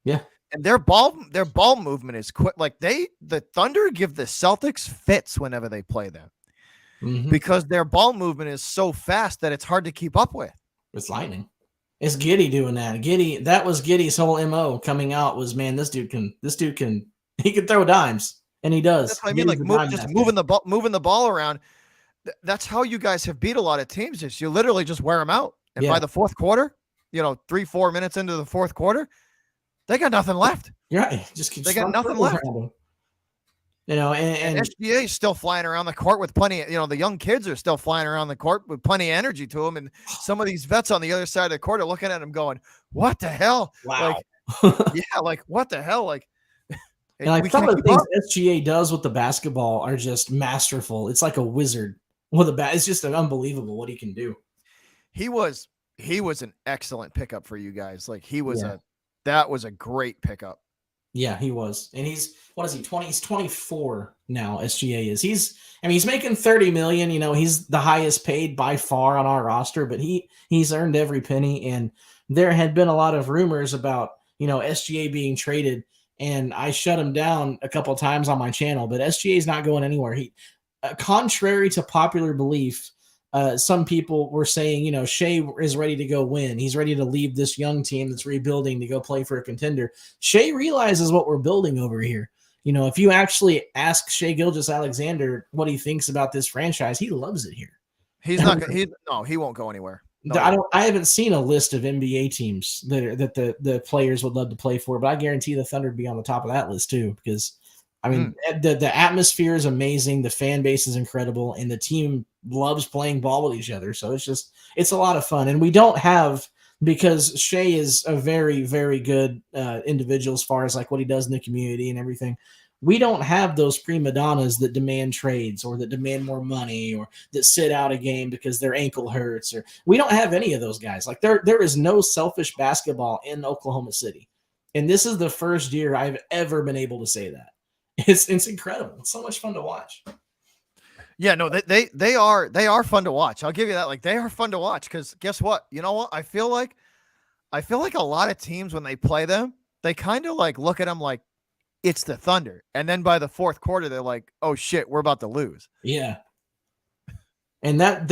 Yeah, and their ball movement is quick. The Thunder give the Celtics fits whenever they play them. Mm-hmm. Because their ball movement is so fast that it's hard to keep up with. It's lightning. It's Giddey doing that. That was Giddey's whole MO coming out was, man, this dude can throw dimes, and he does. That's what I mean, moving the ball around. that's how you guys have beat a lot of teams. Is you literally just wear them out, and by the fourth quarter, 3-4 minutes into the fourth quarter, they got nothing left. Yeah, they got nothing left. And SGA is still flying around the court with plenty. The young kids are still flying around the court with plenty of energy to them, and some of these vets on the other side of the court are looking at them going, "What the hell?" Wow. What the hell? Like some of the things SGA does with the basketball are just masterful. It's like a wizard with a bat. It's just unbelievable what he can do. He was an excellent pickup for you guys. Like that was a great pickup. Yeah, he was. And he's 20? He's 24 now, SGA is. He's making $30 million. He's the highest paid by far on our roster, but he's earned every penny. And there had been a lot of rumors about, SGA being traded, and I shut him down a couple of times on my channel, but SGA is not going anywhere. Contrary to popular belief, some people were saying, Shea is ready to go win. He's ready to leave this young team that's rebuilding to go play for a contender. Shea realizes what we're building over here. If you actually ask Shea Gilgeous-Alexander what he thinks about this franchise, he loves it here. He's not. He won't go anywhere. No. I haven't seen a list of NBA teams that the players would love to play for, but I guarantee the Thunder would be on the top of that list too, because the atmosphere is amazing. The fan base is incredible, and the team loves playing ball with each other. So it's a lot of fun. And we don't have, because Shea is a very, very good individual as far as like what he does in the community and everything. We don't have those prima donnas that demand trades or that demand more money or that sit out a game because their ankle hurts, or we don't have any of those guys. Like there is no selfish basketball in Oklahoma City. And this is the first year I've ever been able to say that. It's incredible. It's so much fun to watch. Yeah, no, they are fun to watch. I'll give you that. Like, they are fun to watch because guess what? You know what? I feel like a lot of teams when they play them, they kind of like look at them like it's the Thunder, and then by the fourth quarter, they're like, "Oh shit, we're about to lose." Yeah, and that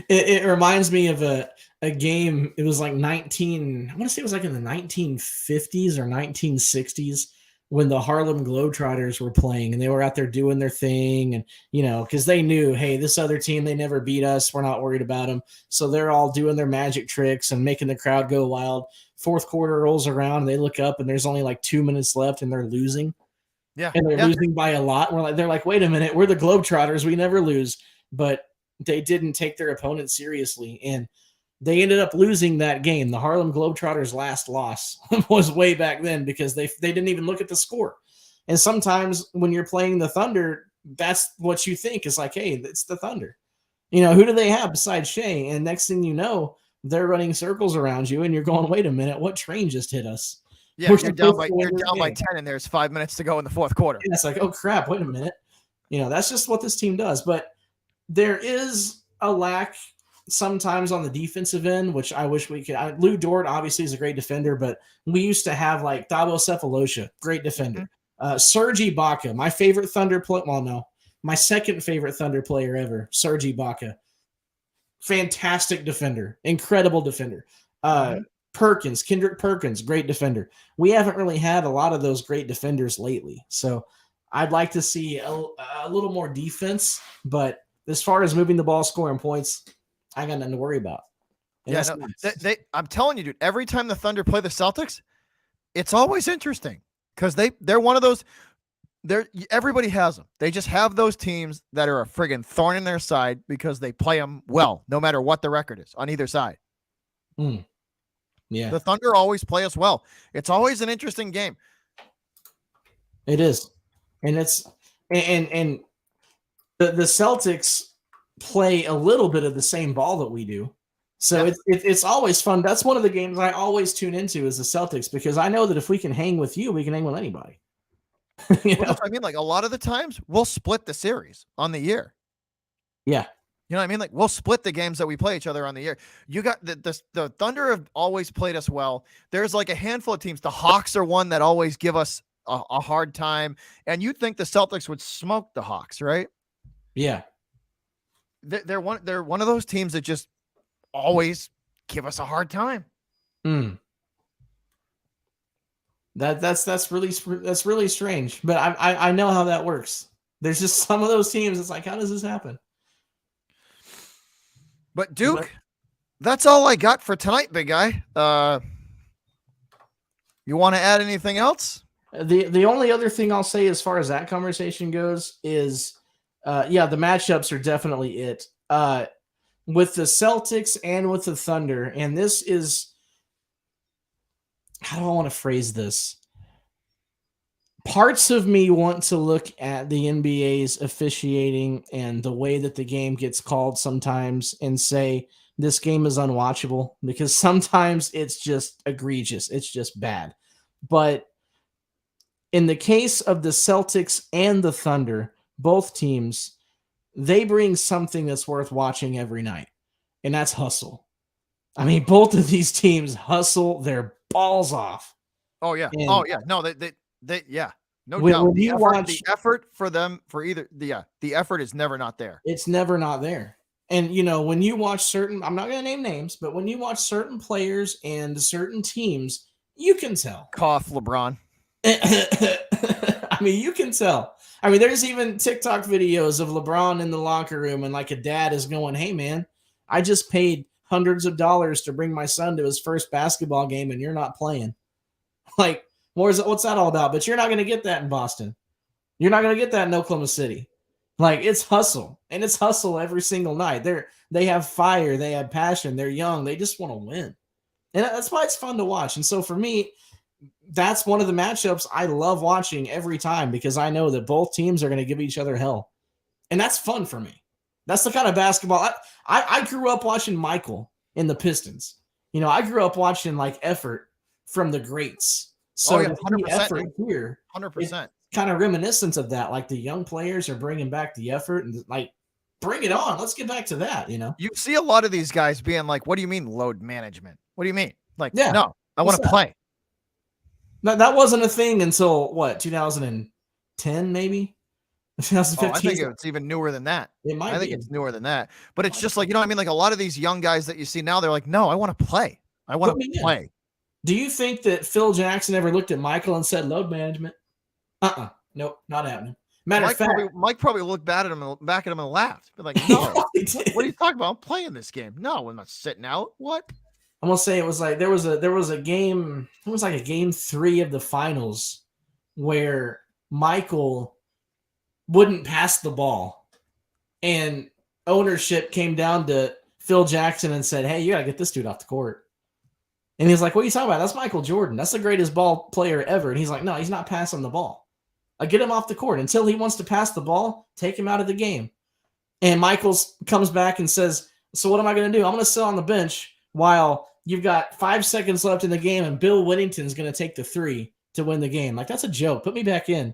it reminds me of a game. It was like I want to say it was like in the 1950s or 1960s. When the Harlem Globetrotters were playing and they were out there doing their thing, and because they knew, hey, this other team, they never beat us, we're not worried about them, so they're all doing their magic tricks and making the crowd go wild. Fourth quarter rolls around and they look up and there's only like 2 minutes left and they're losing. Yeah, and they're losing by a lot. They're like, wait a minute, we're the Globetrotters, we never lose. But they didn't take their opponent seriously, and they ended up losing that game. The Harlem Globetrotters' last loss was way back then because they didn't even look at the score. And sometimes when you're playing the Thunder, that's what you think. It's like, hey, it's the Thunder. Who do they have besides Shea? And next thing you know, they're running circles around you, and you're going, wait a minute, what train just hit us? Yeah, you're down by 10, and there's 5 minutes to go in the fourth quarter. And it's like, oh, crap, wait a minute. That's just what this team does. But there is a lack sometimes on the defensive end, which I wish we could. Lou Dort obviously is a great defender, but we used to have like Thabo Sefolosha, great defender. Serge Ibaka, my favorite Thunder player. Well, no, my second favorite Thunder player ever, Serge Ibaka. Fantastic defender, incredible defender. Kendrick Perkins, great defender. We haven't really had a lot of those great defenders lately. So I'd like to see a little more defense, but as far as moving the ball, scoring points, I got nothing to worry about. And I'm telling you, dude, every time the Thunder play the Celtics, it's always interesting because they're one of those. Everybody has them. They just have those teams that are a friggin' thorn in their side because they play them well, no matter what the record is on either side. Yeah, the Thunder always play us well. It's always an interesting game. It is, and it's and the Celtics play a little bit of the same ball that we do. So it's always fun. That's one of the games I always tune into is the Celtics, because I know that if we can hang with you, we can hang with anybody. That's what I mean. Like a lot of the times we'll split the series on the year. Yeah. You know what I mean? Like we'll split the games that we play each other on the year. You got the Thunder have always played us well. There's like a handful of teams. The Hawks are one that always give us a hard time. And you'd think the Celtics would smoke the Hawks, right? Yeah. They're one of those teams that just always give us a hard time. That's really strange, but I know how that works. There's just some of those teams. It's like, how does this happen? But Duke, that's all I got for tonight, big guy. You want to add anything else? The only other thing I'll say as far as that conversation goes is, the matchups are definitely it. With the Celtics and with the Thunder, and this is, how do I want to phrase this? Parts of me want to look at the NBA's officiating and the way that the game gets called sometimes and say this game is unwatchable, because sometimes it's just egregious. It's just bad. But in the case of the Celtics and the Thunder, both teams, they bring something that's worth watching every night, and that's hustle. I mean, both of these teams hustle their balls off. Oh yeah. And No, they yeah. No doubt. The effort for them, for either the effort is never not there. It's never not there. And when you watch certain, I'm not going to name names, but when you watch certain players and certain teams, you can tell. Cough, LeBron. I mean, you can tell. I mean, there's even TikTok videos of LeBron in the locker room, and like a dad is going, "Hey man, I just paid hundreds of dollars to bring my son to his first basketball game, and you're not playing." Like, what's that all about? But you're not going to get that in Boston. You're not going to get that in Oklahoma City. Like, it's hustle, and it's hustle every single night. They have fire, they have passion, they're young, they just want to win, and that's why it's fun to watch. And so for me, that's one of the matchups I love watching every time, because I know that both teams are going to give each other hell, and that's fun for me. That's the kind of basketball I grew up watching. Michael in the Pistons. I grew up watching like effort from the greats. So 100%, effort here, 100%. Kind of reminiscent of that. Like, the young players are bringing back the effort, and like, bring it on. Let's get back to that. You see a lot of these guys being like, "What do you mean load management? What do you mean?" Like, yeah, no, I want to play. That wasn't a thing until what, 2010 maybe? 2015. I think it's even newer than that. I think it's newer than that. But it's just like, what I mean? Like, a lot of these young guys that you see now, they're like, "No, I want to play. I want to play." Do you think that Phil Jackson ever looked at Michael and said load management? Nope, not happening. Matter of fact, Mike probably looked back at him and laughed. Be like, "No, what are you talking about? I'm playing this game. No, I'm not sitting out. What?" I'm gonna say it was like there was a game. It was like a game 3 of the finals where Michael wouldn't pass the ball, and ownership came down to Phil Jackson and said, "Hey, you gotta get this dude off the court." And he's like, "What are you talking about? That's Michael Jordan. That's the greatest ball player ever." And he's like, "No, he's not passing the ball. Get him off the court. Until he wants to pass the ball, take him out of the game." And Michaels comes back and says, "So what am I going to do? I'm going to sit on the bench while you've got 5 seconds left in the game, and Bill Whittington's going to take the 3 to win the game." Like, that's a joke. Put me back in.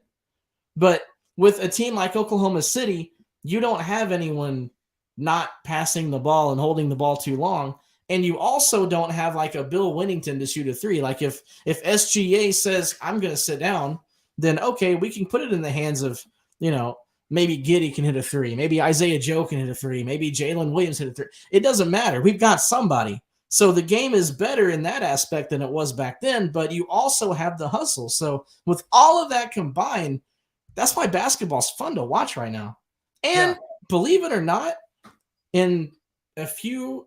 But with a team like Oklahoma City, you don't have anyone not passing the ball and holding the ball too long. And you also don't have like a Bill Whittington to shoot a 3. Like, if SGA says, "I'm going to sit down," then okay, we can put it in the hands of, maybe Giddey can hit a 3. Maybe Isaiah Joe can hit a 3. Maybe Jalen Williams hit a 3. It doesn't matter. We've got somebody. So the game is better in that aspect than it was back then, but you also have the hustle. So with all of that combined, that's why basketball's fun to watch right now. And believe it or not, in a few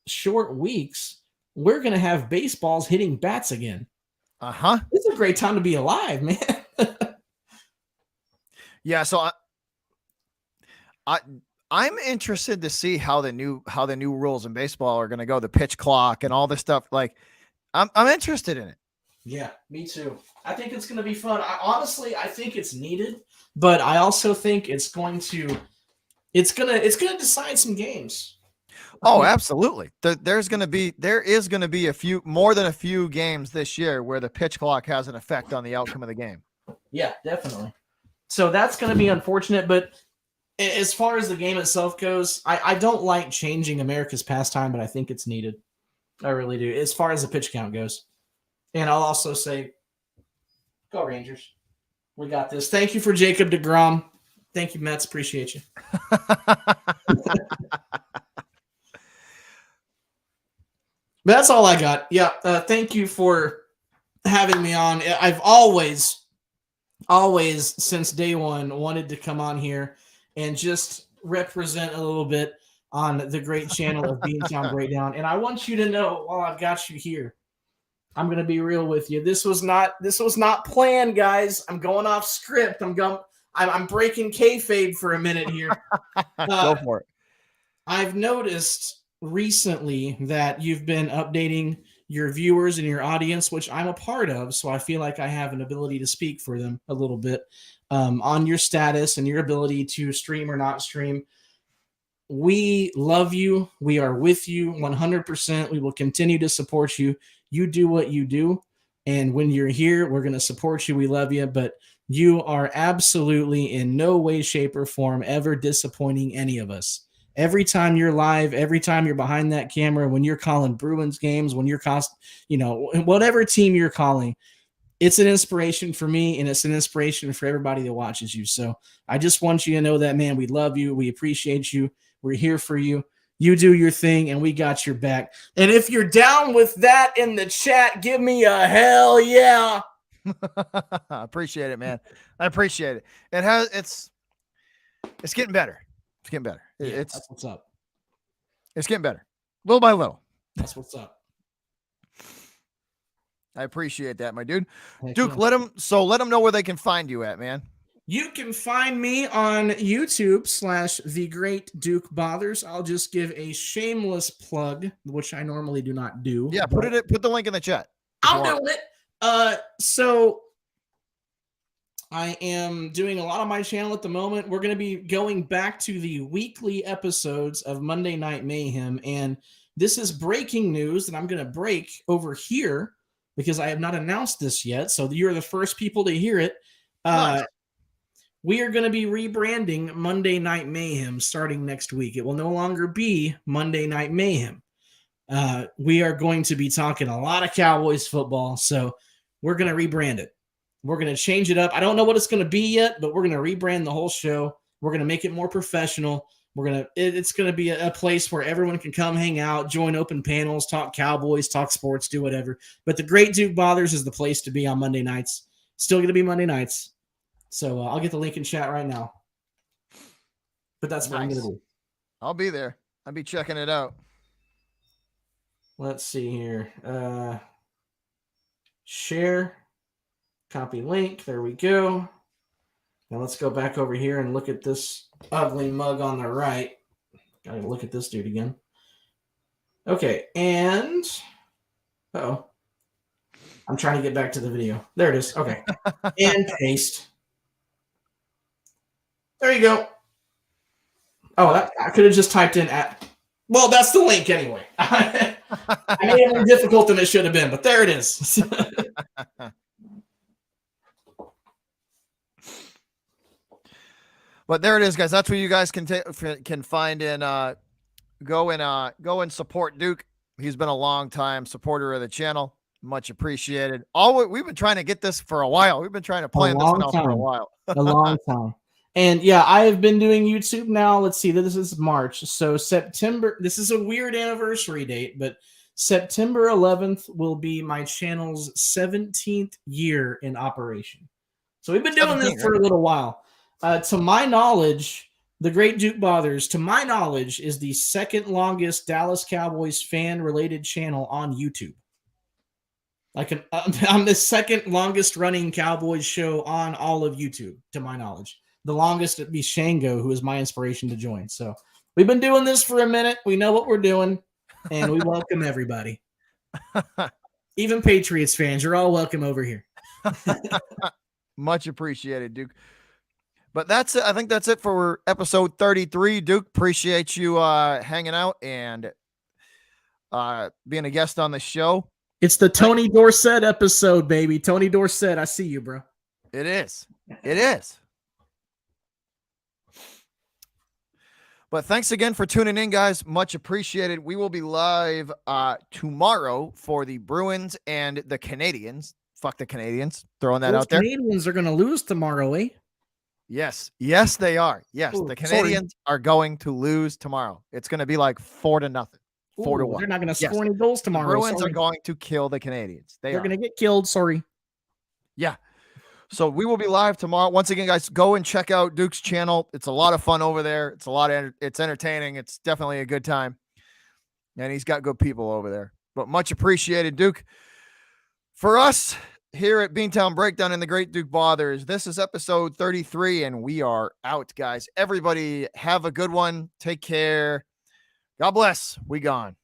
short weeks, we're going to have baseballs hitting bats again. It's a great time to be alive, man. Yeah, so I'm interested to see how the new rules in baseball are going to go, the pitch clock and all this stuff. Like, I'm interested in it. Yeah, me too. I think it's going to be fun. I think it's needed, but I also think it's going to decide some games. Oh, absolutely. There is going to be more than a few games this year where the pitch clock has an effect on the outcome of the game. Yeah, definitely. So that's going to be unfortunate, but as far as the game itself goes, I don't like changing America's pastime, but I think it's needed. I really do, as far as the pitch count goes. And I'll also say, go Rangers. We got this. Thank you for Jacob deGrom. Thank you, Mets. Appreciate you. But that's all I got. Yeah, thank you for having me on. I've always since day one wanted to come on here and just represent a little bit on the great channel of Beantown Breakdown. And I want you to know, while I've got you here, I'm going to be real with you. This was not planned, guys. I'm going off script. I'm breaking kayfabe for a minute here. Go for it. I've noticed recently that you've been updating your viewers and your audience, which I'm a part of, so I feel like I have an ability to speak for them a little bit on your status and your ability to stream or not stream. We love you. We are with you 100%. We will continue to support you. You do what you do. And when you're here, we're going to support you. We love you. But you are absolutely in no way, shape, or form ever disappointing any of us. Every time you're live, every time you're behind that camera, when you're calling Bruins games, when you're whatever team you're calling, it's an inspiration for me and it's an inspiration for everybody that watches you. So I just want you to know that, man, we love you. We appreciate you. We're here for you. You do your thing and we got your back. And if you're down with that in the chat, give me a hell yeah. I appreciate it, man. I appreciate it. It's getting better. It's getting better. Yeah, that's what's up. It's getting better, little by little. That's what's up. I appreciate that, my dude. Heck Duke, yeah. let them know where they can find you at, man. You can find me on YouTube /The Great Duke Bothers. I'll just give a shameless plug, which I normally do not do. Yeah, put the link in the chat. I'll do it. So I am doing a lot on my channel at the moment. We're going to be going back to the weekly episodes of Monday Night Mayhem. And this is breaking news that I'm going to break over here because I have not announced this yet. So you're the first people to hear it. Nice. We are going to be rebranding Monday Night Mayhem starting next week. It will no longer be Monday Night Mayhem. We are going to be talking a lot of Cowboys football. So we're going to rebrand it. We're going to change it up. I don't know what it's going to be yet, but we're going to rebrand the whole show. We're going to make it more professional. It's going to be a place where everyone can come hang out, join open panels, talk Cowboys, talk sports, do whatever. But the Great Duke Bothers is the place to be on Monday nights. Still going to be Monday nights. So I'll get the link in chat right now. But that's what I'm going to do. I'll be there. I'll be checking it out. Let's see here. Share. Copy link. There we go. Now let's go back over here and look at this ugly mug on the right. Gotta look at this dude again. Okay, and I'm trying to get back to the video. There it is. Okay. And paste. There you go. Oh, I could have just typed in well, that's the link anyway. I made it more difficult than it should have been, but there it is. But there it is, guys. That's where you guys can find and go and support Duke. He's been a long time supporter of the channel. Much appreciated. We've been trying to get this for a while. We've been trying to plan this one out for a while. A long time. And yeah, I have been doing YouTube now. Let's see, this is March. So September, this is a weird anniversary date, but September 11th will be my channel's 17th year in operation. So we've been doing this for a little while. To my knowledge, the Great Duke Bothers, to my knowledge, is the second longest Dallas Cowboys fan-related channel on YouTube. I'm the second longest running Cowboys show on all of YouTube, to my knowledge. The longest would be Shango, who is my inspiration to join. So we've been doing this for a minute. We know what we're doing, and we welcome everybody. Even Patriots fans, you're all welcome over here. Much appreciated, Duke. But that's it. I think that's it for episode 33. Duke, appreciate you hanging out and being a guest on the show. It's the Tony Dorsett episode, baby. Tony Dorsett, I see you, bro. It is. It is. But thanks again for tuning in, guys. Much appreciated. We will be live tomorrow for the Bruins and the Canadians. Fuck the Canadians. Throwing that out there. The Canadians are going to lose tomorrow, eh? Yes. Yes, they are. Yes, the Canadians are going to lose tomorrow. It's going to be like 4-0. 4-1. They're not going to score any goals tomorrow. The Bruins are going to kill the Canadians. They're going to get killed. Sorry. Yeah. So we will be live tomorrow. Once again, guys, go and check out Duke's channel. It's a lot of fun over there. It's it's entertaining. It's definitely a good time. And he's got good people over there. But much appreciated, Duke. For us here at Beantown Breakdown and the Great Duke Bothers, this is episode 33, and we are out, guys. Everybody have a good one. Take care. God bless. We gone.